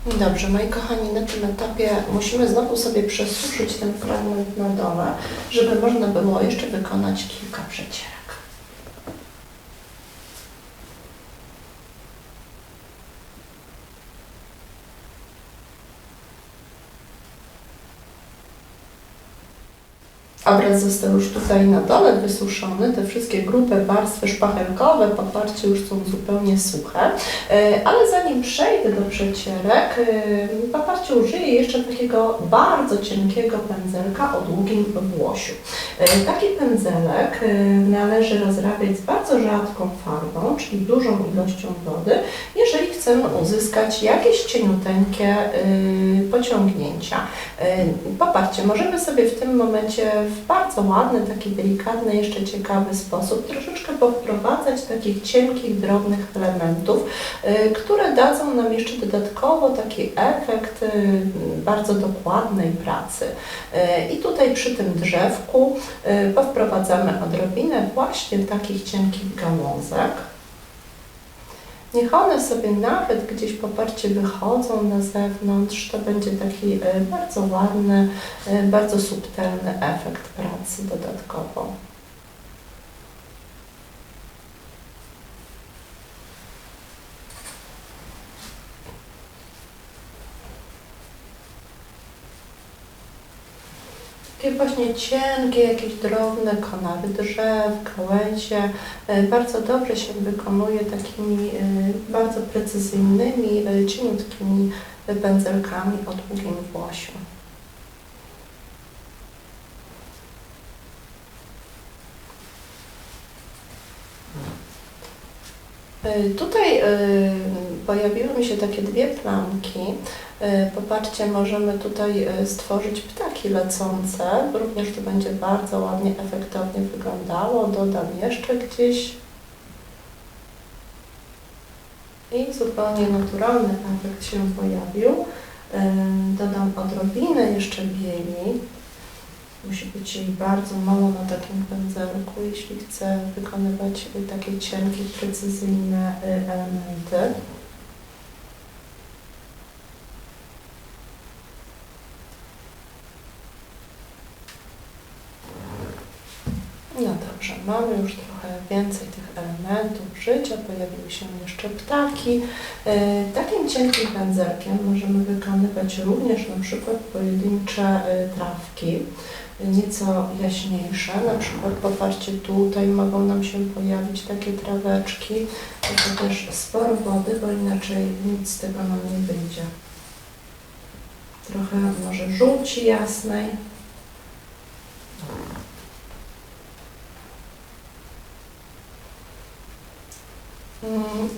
Dobrze, moi kochani, na tym etapie musimy znowu sobie przesuszyć ten fragment na dole, żeby można było jeszcze wykonać kilka przecierek. Obraz został już tutaj na dole wysuszony, te wszystkie grube warstwy szpachelkowe, poparcie już są zupełnie suche, ale zanim przejdę do przecierek, poparcie użyję jeszcze takiego bardzo cienkiego pędzelka o długim włosiu. Taki pędzelek należy rozrabiać z bardzo rzadką farbą, czyli dużą ilością wody, jeżeli chcemy uzyskać jakieś cieniuteńkie pociągnięcia. Popatrzcie, możemy sobie w tym momencie w bardzo ładny, taki delikatny, jeszcze ciekawy sposób troszeczkę powprowadzać takich cienkich, drobnych elementów, które dadzą nam jeszcze dodatkowo taki efekt bardzo dokładnej pracy. I tutaj przy tym drzewku powprowadzamy odrobinę właśnie takich cienkich gałązek. Niech one sobie nawet gdzieś poparcie wychodzą na zewnątrz, to będzie taki bardzo ładny, bardzo subtelny efekt pracy dodatkowo. Takie właśnie cienkie, jakieś drobne konawy drzew, gałęzie. Bardzo dobrze się wykonuje takimi bardzo precyzyjnymi, cieniutkimi pędzelkami o długim włosiu. Tutaj pojawiły mi się takie dwie plamki. Popatrzcie, możemy tutaj stworzyć ptaki lecące. Również to będzie bardzo ładnie, efektownie wyglądało. Dodam jeszcze gdzieś. I zupełnie naturalny efekt się pojawił. Dodam odrobinę jeszcze bieli. Musi być jej bardzo mało na takim pędzelku, jeśli chcę wykonywać takie cienkie, precyzyjne elementy. No dobrze, mamy już trochę więcej tych elementów życia, pojawiły się jeszcze ptaki. Takim cienkim pędzelkiem możemy wykonywać również na przykład pojedyncze trawki, nieco jaśniejsze. Na przykład popatrzcie, tutaj mogą nam się pojawić takie traweczki, tylko też sporo wody, bo inaczej nic z tego nam nie wyjdzie. Trochę może żółci jasnej.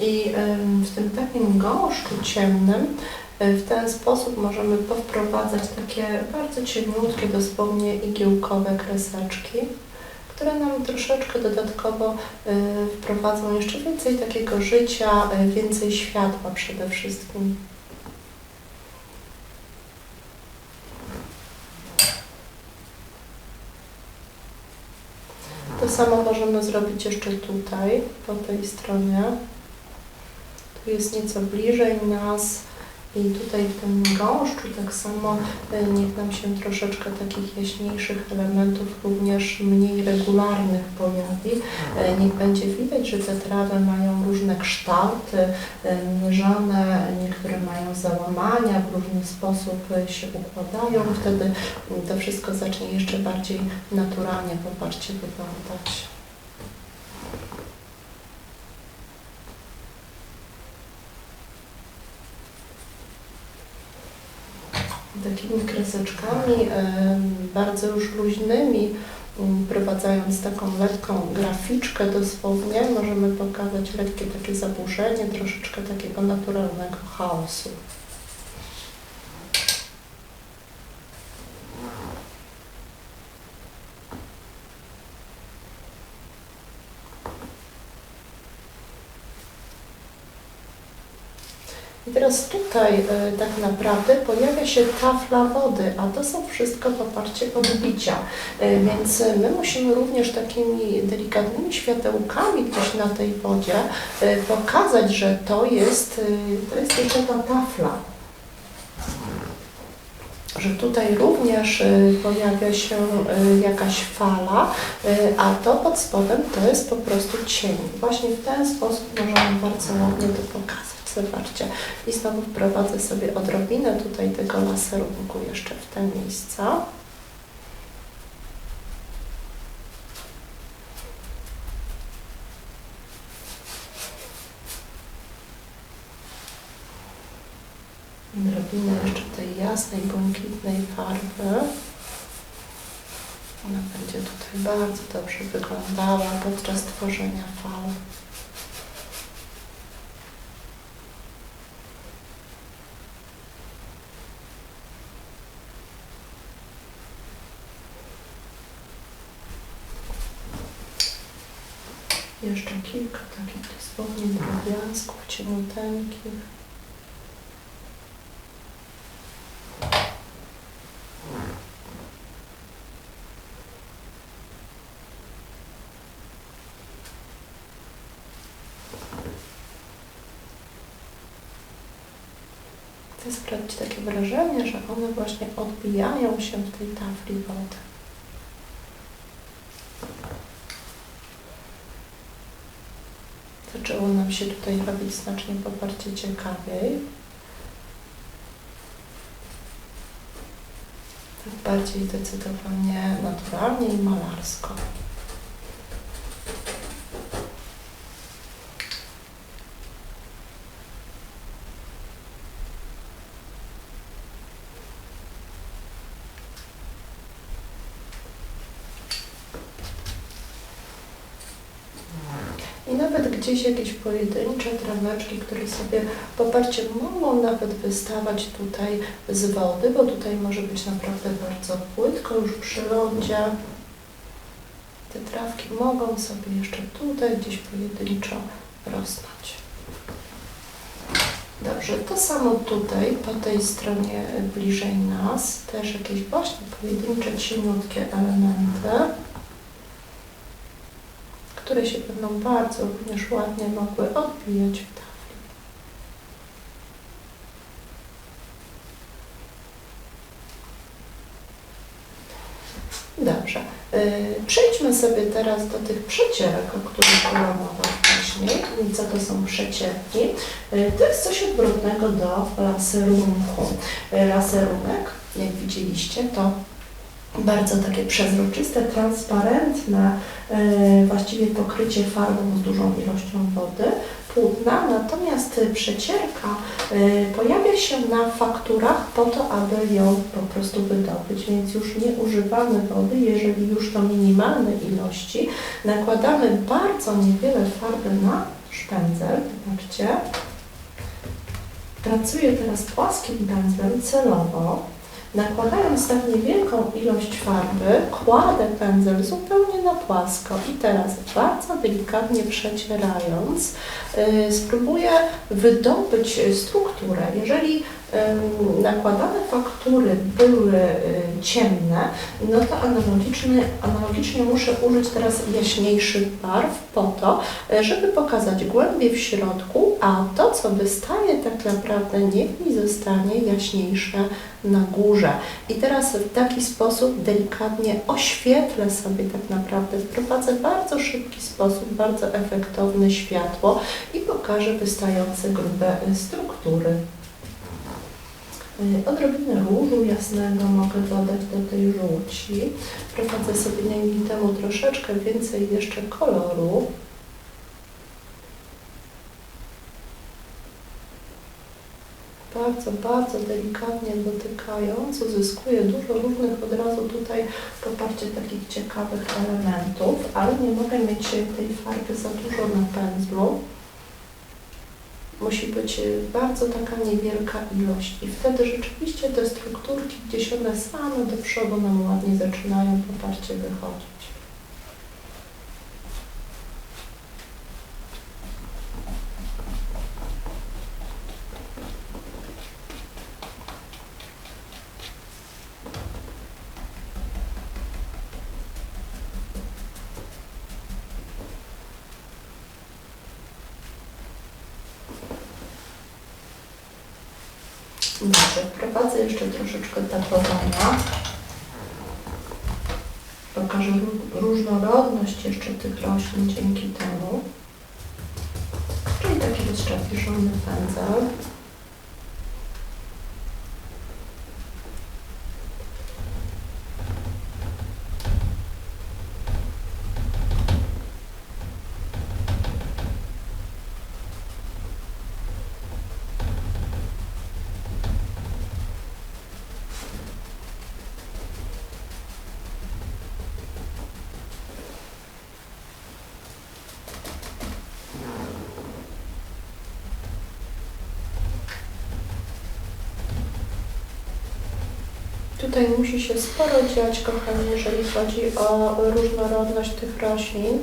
I w tym takim gąszczu ciemnym w ten sposób możemy powprowadzać takie bardzo cieniutkie, dosłownie igiełkowe kreseczki, które nam troszeczkę dodatkowo wprowadzą jeszcze więcej takiego życia, więcej światła przede wszystkim. To samo możemy zrobić jeszcze tutaj, po tej stronie. Tu jest nieco bliżej nas i tutaj w tym gąszczu tak samo niech nam się troszeczkę takich jaśniejszych elementów, również mniej regularnych pojawi. Niech będzie widać, że te trawy mają różne kształty, mierzone, niektóre mają załamania, w różny sposób się układają. Wtedy to wszystko zacznie jeszcze bardziej naturalnie, popatrzcie, wyglądać. Takimi kreseczkami, bardzo już luźnymi, wprowadzając taką lekką graficzkę dosłownie, możemy pokazać lekkie takie zaburzenie, troszeczkę takiego naturalnego chaosu. I teraz tutaj tak naprawdę pojawia się tafla wody, a to są wszystko poparcie odbicia. Więc my musimy również takimi delikatnymi światełkami gdzieś na tej wodzie pokazać, że to jest jeszcze ta tafla. Także tutaj również pojawia się jakaś fala, a to pod spodem to jest po prostu cień. Właśnie w ten sposób możemy bardzo ładnie to pokazać. Zobaczcie. I znowu wprowadzę sobie odrobinę tutaj tego laserunku jeszcze w te miejsca. Odrobinę jeszcze tej jasnej, błękitnej farby. Ona będzie tutaj bardzo dobrze wyglądała podczas tworzenia fal. Jeszcze kilka takich dosłownie drobiazgów cieniuteńkich. Chcę sprawić takie wrażenie, że one właśnie odbijają się w tej tafli wody. Zaczęło nam się tutaj robić znacznie bardziej ciekawiej. Tak bardziej zdecydowanie naturalnie i malarsko. I nawet gdzieś jakieś pojedyncze traweczki, które sobie, popatrzcie, mogą nawet wystawać tutaj z wody, bo tutaj może być naprawdę bardzo płytko już przy lądzie. Te trawki mogą sobie jeszcze tutaj gdzieś pojedynczo rosnąć. Dobrze, to samo tutaj, po tej stronie bliżej nas, też jakieś właśnie pojedyncze, cieniutkie elementy, które się będą bardzo również ładnie mogły odbijać w tafli. Dobrze. Przejdźmy sobie teraz do tych przecierek, o których była mowa wcześniej. I co to są przecierki? To jest coś odwrotnego do laserunku. Laserunek, jak widzieliście, to bardzo takie przezroczyste, transparentne, właściwie pokrycie farbą z dużą ilością wody, płótna, natomiast przecierka pojawia się na fakturach po to, aby ją po prostu wydobyć, więc już nie używamy wody, jeżeli już to minimalne ilości, nakładamy bardzo niewiele farby na szpędzel, zobaczcie. Pracuję teraz płaskim pędzlem celowo. Nakładając tak niewielką ilość farby, kładę pędzel zupełnie na płasko i teraz bardzo delikatnie przecierając spróbuję wydobyć strukturę. Jeżeli nakładane faktury były ciemne, no to analogicznie muszę użyć teraz jaśniejszych barw po to, żeby pokazać głębię w środku, a to, co wystaje tak naprawdę, niech mi zostanie jaśniejsze na górze. I teraz w taki sposób delikatnie oświetlę sobie tak naprawdę, wprowadzę w bardzo szybki sposób, bardzo efektowne światło i pokażę wystające grube struktury. Odrobinę różu jasnego mogę dodać do tej żółci. Wprowadzę sobie dzięki temu troszeczkę więcej jeszcze koloru. Bardzo, bardzo delikatnie dotykając, uzyskuję dużo różnych od razu tutaj, poparcie takich ciekawych elementów, ale nie mogę mieć tej farby za dużo na pędzlu. Musi być bardzo taka niewielka ilość i wtedy rzeczywiście te strukturki, gdzieś one same do przodu nam ładnie zaczynają poparcie wychodzić. Dobrze, wprowadzę jeszcze troszeczkę tapowania. Pokażę różnorodność jeszcze tych roślin dzięki temu. Czyli taki rozczapiżony pędzel. Tutaj musi się sporo dziać, kochani, jeżeli chodzi o różnorodność tych roślin.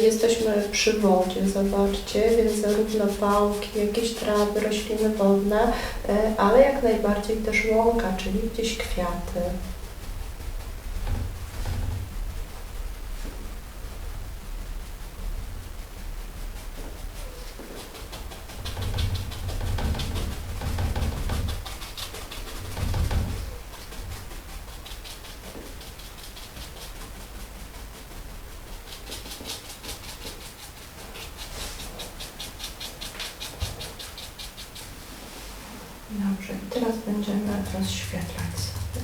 Jesteśmy przy wodzie, zobaczcie, więc zarówno pałki, jakieś trawy, rośliny wodne, ale jak najbardziej też łąka, czyli gdzieś kwiaty. Dobrze, i teraz będziemy rozświetlać sobie.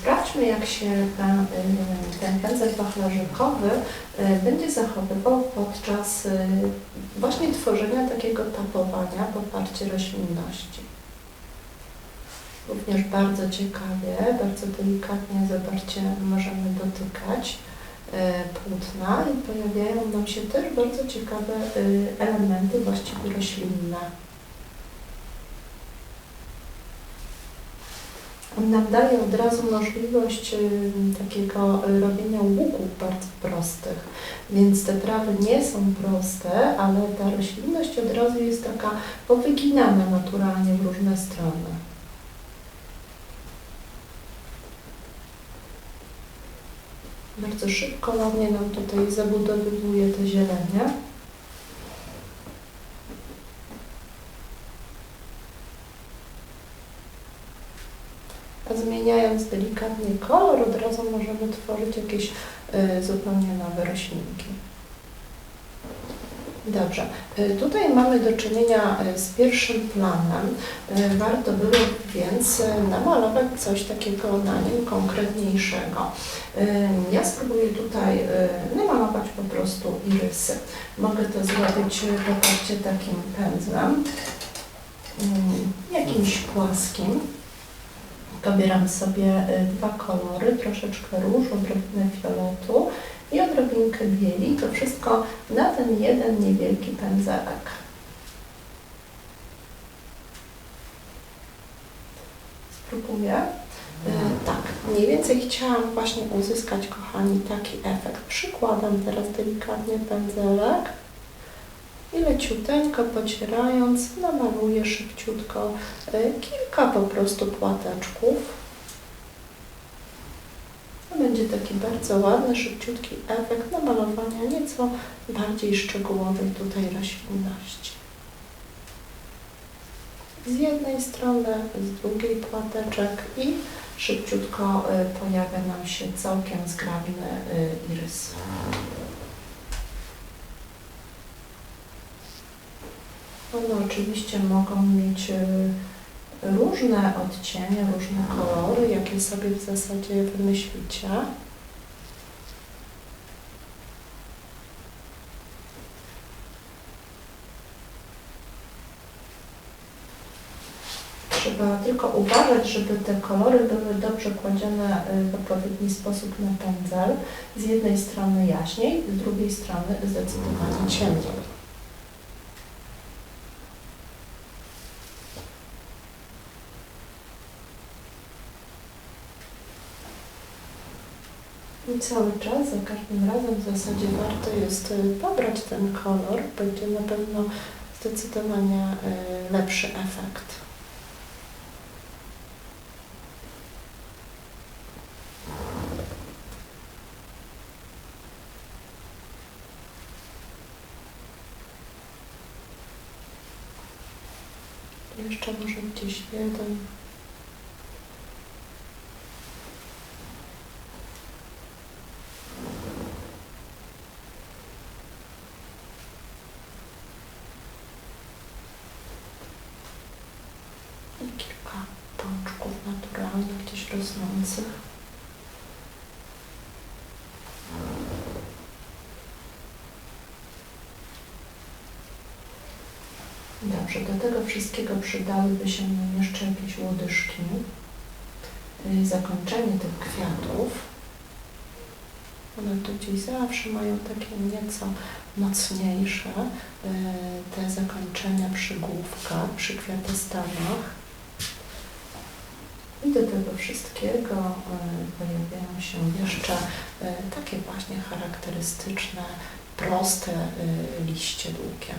Sprawdźmy, jak się ten pędzel wachlarzykowy będzie zachowywał podczas właśnie tworzenia takiego tapowania w oparciu roślinności. Również bardzo ciekawie, bardzo delikatnie, zobaczcie, możemy dotykać płótna i pojawiają nam się też bardzo ciekawe elementy właściwie roślinne. On nam daje od razu możliwość takiego robienia łuków bardzo prostych, więc te trawy nie są proste, ale ta roślinność od razu jest taka powyginana naturalnie w różne strony. Bardzo szybko, ładnie nam tutaj zabudowywuje te zielenie. A zmieniając delikatnie kolor, od razu możemy tworzyć jakieś zupełnie nowe roślinki. Dobrze, tutaj mamy do czynienia z pierwszym planem. Warto było więc namalować coś takiego na nim konkretniejszego. Ja spróbuję tutaj namalować po prostu irysy. Mogę to zrobić w oparciu takim pędzlem, jakimś płaskim. Dobieram sobie dwa kolory, troszeczkę różu, odrobinę fioletu i odrobinkę bieli. To wszystko na ten jeden niewielki pędzelek. Spróbuję. Tak, mniej więcej chciałam właśnie uzyskać, kochani, taki efekt. Przykładam teraz delikatnie pędzelek i leciuteńko pocierając namaluję szybciutko kilka po prostu płateczków. To będzie taki bardzo ładny, szybciutki efekt namalowania nieco bardziej szczegółowej tutaj roślinności. Z jednej strony, z drugiej płateczek i szybciutko pojawia nam się całkiem zgrabny irys. One oczywiście mogą mieć różne odcienie, różne kolory, jakie sobie w zasadzie wymyślicie. Trzeba tylko uważać, żeby te kolory były dobrze kładzione w odpowiedni sposób na pędzel. Z jednej strony jaśniej, z drugiej strony zdecydowanie ciemniej. I cały czas, za każdym razem w zasadzie warto jest pobrać ten kolor, będzie na pewno zdecydowanie lepszy efekt. Jeszcze może gdzieś jeden. I kilka pączków naturalnych, gdzieś rosnących. Dobrze, do tego wszystkiego przydałyby się nam jeszcze jakieś łodyżki, zakończenie tych kwiatów. One tu gdzieś zawsze mają takie nieco mocniejsze te zakończenia przy główkach, przy kwiatostanach. I do tego wszystkiego pojawiają się jeszcze takie właśnie charakterystyczne, proste liście długie.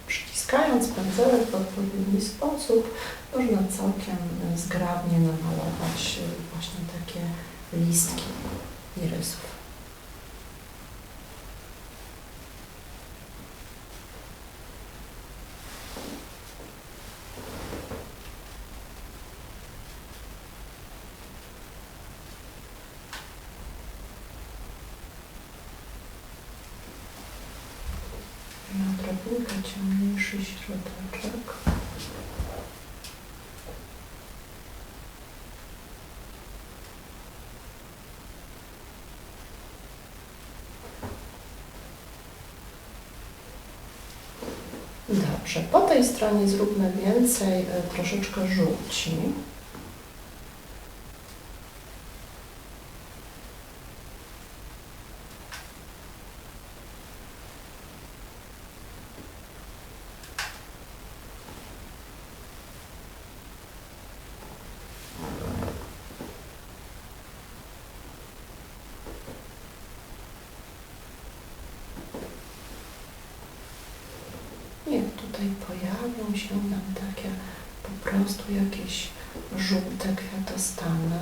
Przyciskając pędzelek w odpowiedni sposób, można całkiem zgrabnie namalować właśnie takie listki irysów. Na odrobinkę ciemniejszy środeczek. Dobrze, po tej stronie zróbmy więcej, troszeczkę żółci. I tutaj pojawią się nam takie po prostu jakieś żółte kwiatostany.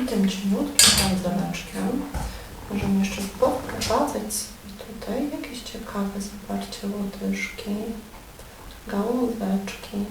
I tym cieniutkim pędzeleczkiem możemy jeszcze powprowadzać sobie tutaj jakieś ciekawe, zobaczcie, łodyżki, gałązeczki.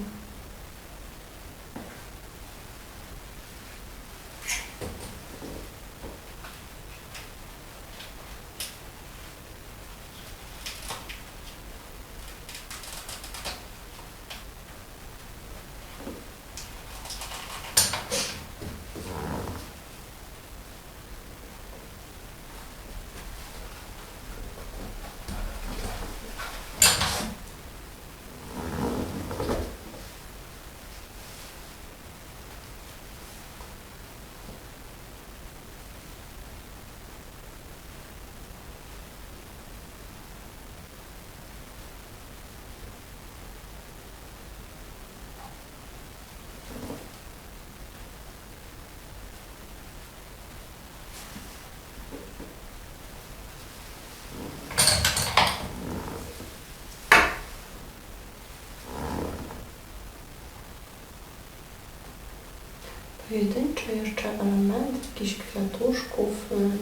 Pojedyncze jeszcze elementy, jakichś kwiatuszków,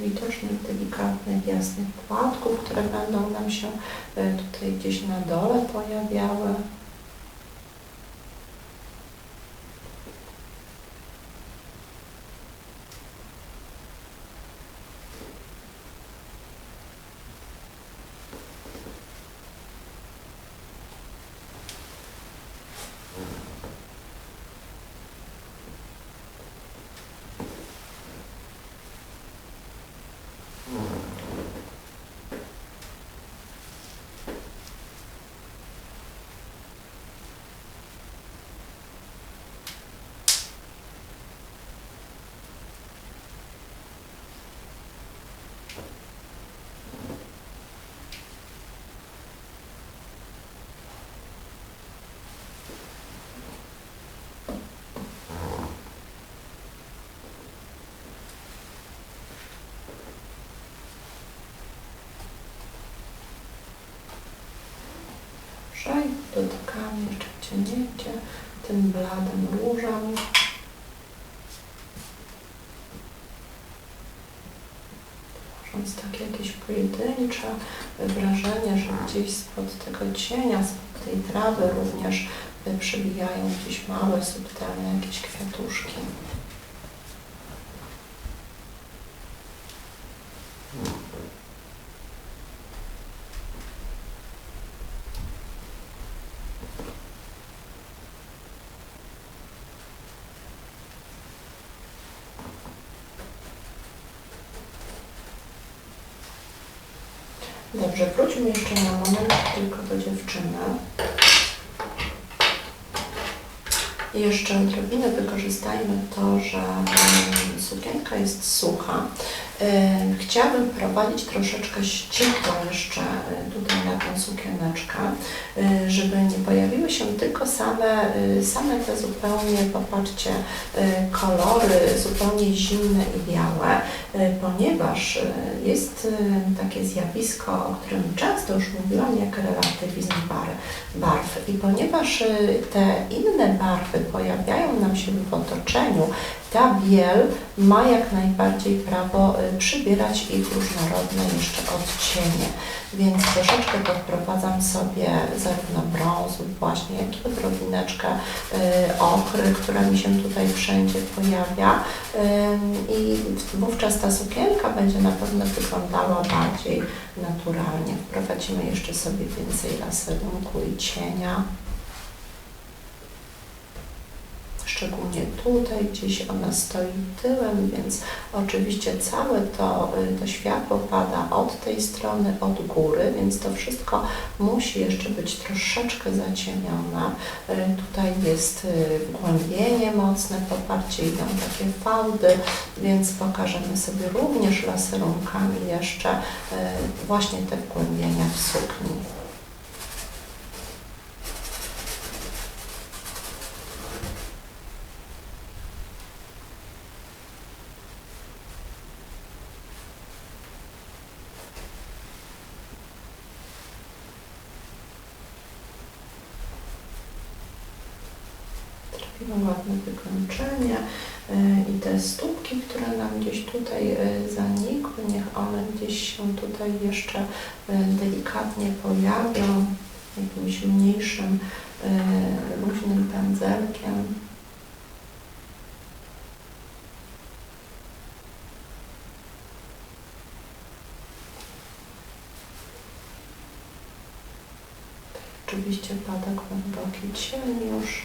widocznych, delikatnych, jasnych płatków, które będą nam się tutaj gdzieś na dole pojawiały. I dotykamy jeszcze cienięcie tym bladym różem. Tworząc takie jakieś pojedyncze wrażenie, że gdzieś spod tego cienia, spod tej trawy również przebijają gdzieś małe, subtelne jakieś kwiatuszki. Dobrze, wróćmy jeszcze na moment tylko do dziewczyny. I jeszcze odrobinę wykorzystajmy to, że sukienka jest sucha. Chciałabym wprowadzić troszeczkę ściekła jeszcze tutaj na tę sukieneczkę, żeby nie pojawiły się tylko same te zupełnie, popatrzcie, kolory zupełnie zimne i białe, ponieważ jest takie zjawisko, o którym często już mówiłam, jak relatywizm barw. I ponieważ te inne barwy pojawiają nam się w otoczeniu, ta biel ma jak najbardziej prawo przybierać ich różnorodne jeszcze odcienie. Więc troszeczkę to wprowadzam sobie zarówno brązu właśnie, jak i odrobineczkę ochry, która mi się tutaj wszędzie pojawia. I wówczas ta sukienka będzie na pewno wyglądała bardziej naturalnie. Wprowadzimy jeszcze sobie więcej laserunku i cienia. Szczególnie tutaj, gdzieś ona stoi tyłem, więc oczywiście całe to światło pada od tej strony, od góry, więc to wszystko musi jeszcze być troszeczkę zacienione. Tutaj jest wgłębienie mocne, poparcie, idą takie fałdy, więc pokażemy sobie również laserunkami jeszcze właśnie te wgłębienia w sukni. Ładne wykończenie i te stópki, które nam gdzieś tutaj zanikły, niech one gdzieś się tutaj jeszcze delikatnie pojawią jakimś mniejszym, luźnym pędzelkiem. Oczywiście pada głęboki cień już.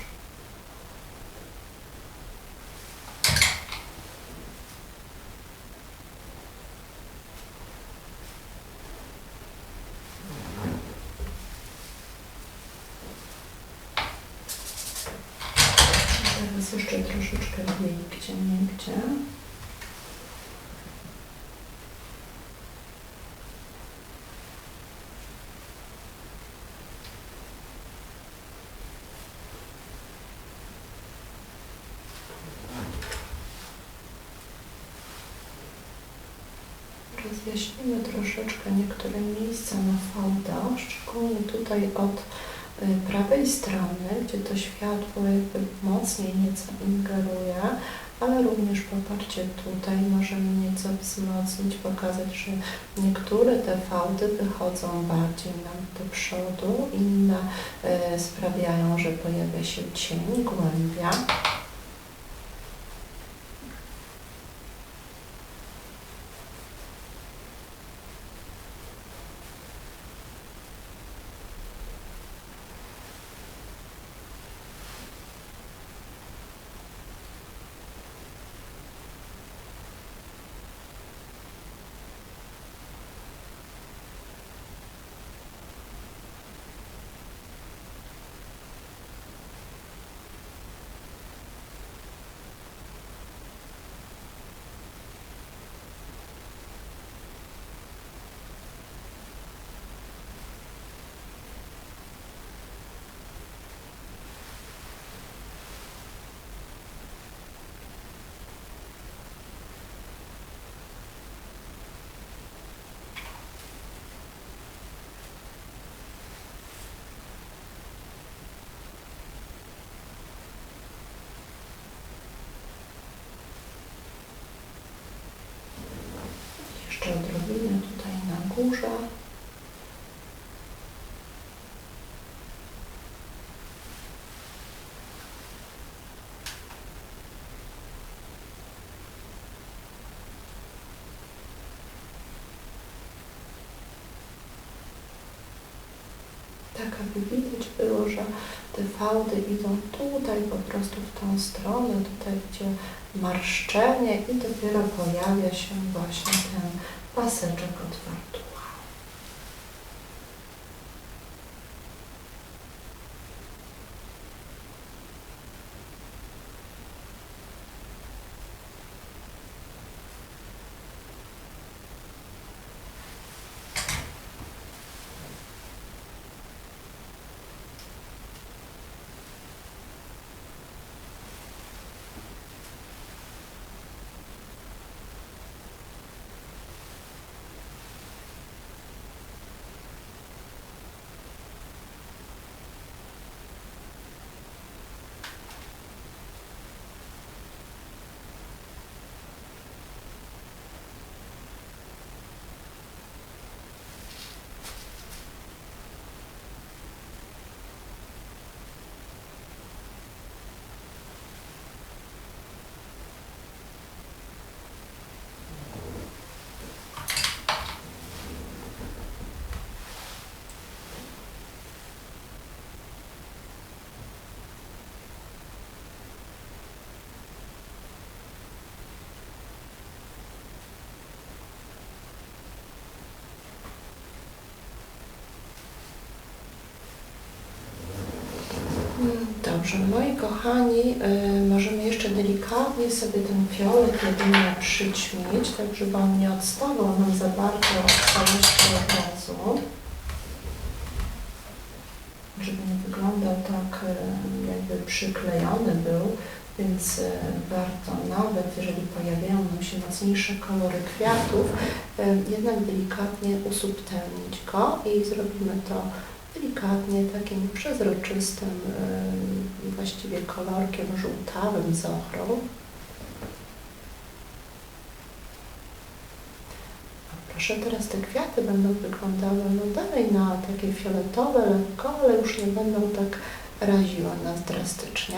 Teraz jeszcze troszeczkę miękcie. Rozjaśnimy troszeczkę niektóre miejsca na fałdach, szczególnie tutaj od prawej strony, gdzie to światło jakby mocniej nieco ingeruje, ale również popatrzcie tutaj, możemy nieco wzmocnić, pokazać, że niektóre te fałdy wychodzą bardziej nam do przodu, inne sprawiają, że pojawia się cień, głębia. Jeszcze odrobinę tutaj na górze. Tak, aby widać było, że te fałdy idą tutaj po prostu w tą stronę, tutaj gdzie marszczenie i dopiero pojawia się właśnie ten paseczek od wardła. Dobrze, moi kochani, możemy jeszcze delikatnie sobie ten fiolet jedynie przyćmić, tak żeby on nie odstawał nam za bardzo od całości obrazu. Żeby nie wyglądał tak, jakby przyklejony był, więc warto nawet, jeżeli pojawiają nam się mocniejsze kolory kwiatów, jednak delikatnie usubtelnić go i zrobimy to delikatnie, takim przezroczystym właściwie kolorkiem żółtawym z ochrą. Proszę, teraz te kwiaty będą wyglądały dalej na takie fioletowe lekko, ale już nie będą tak raziły nas drastycznie.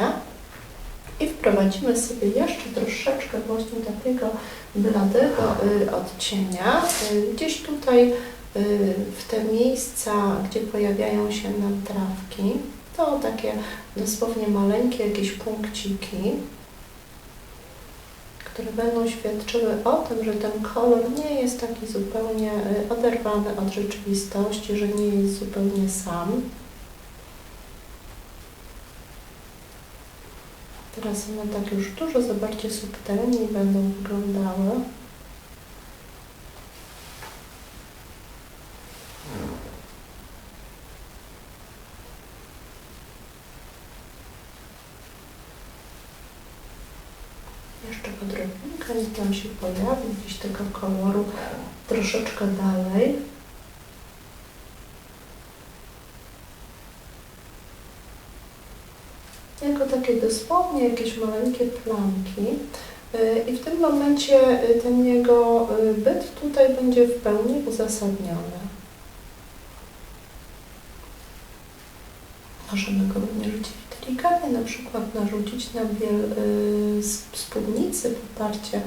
I wprowadzimy sobie jeszcze troszeczkę właśnie takiego bladego odcienia, gdzieś tutaj w te miejsca, gdzie pojawiają się nam trawki, to takie dosłownie maleńkie jakieś punkciki, które będą świadczyły o tym, że ten kolor nie jest taki zupełnie oderwany od rzeczywistości, że nie jest zupełnie sam. Teraz one tak już dużo, zobaczcie, subtelniej będą wyglądały. Jeszcze odrobinkę, niech tam się pojawi gdzieś tego koloru troszeczkę dalej. jako takie dosłownie jakieś maleńkie plamki. I w tym momencie ten jego byt tutaj będzie w pełni uzasadniony. Możemy go również delikatnie na przykład narzucić na biel spódnicy, popatrzcie,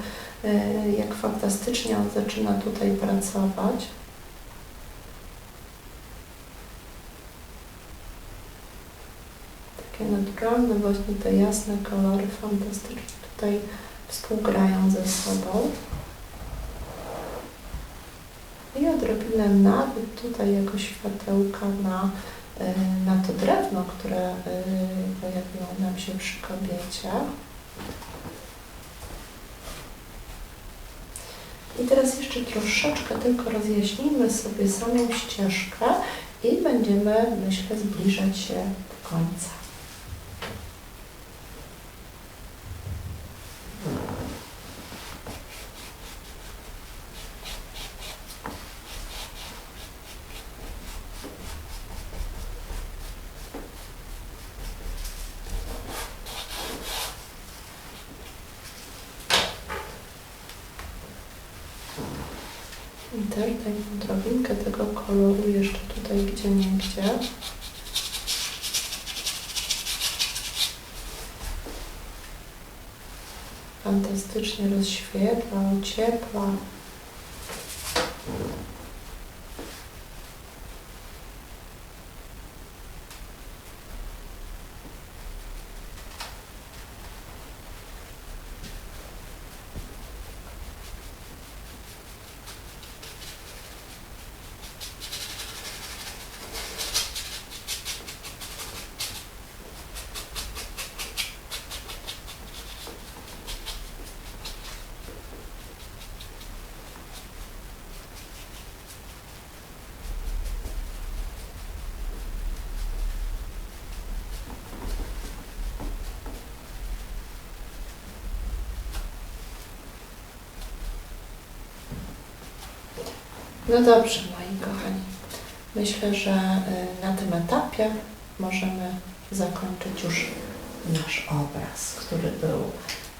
jak fantastycznie on zaczyna tutaj pracować. Takie naturalne, właśnie te jasne kolory fantastycznie tutaj współgrają ze sobą. I odrobinę nawet tutaj jako światełka na to drewno, które pojawiło nam się przy kobiecie. I teraz jeszcze troszeczkę tylko rozjaśnimy sobie samą ścieżkę i będziemy, myślę, zbliżać się do końca. I też daj odrobinkę tego koloru jeszcze tutaj gdzieniegdzie. Fantastycznie rozświetla, ociepla. No dobrze, moi kochani. Myślę, że na tym etapie możemy zakończyć już nasz obraz, który był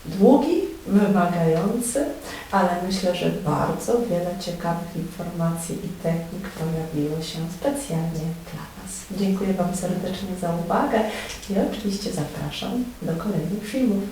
długi, wymagający, ale myślę, że bardzo wiele ciekawych informacji i technik pojawiło się specjalnie dla Was. Dziękuję Wam serdecznie za uwagę i oczywiście zapraszam do kolejnych filmów.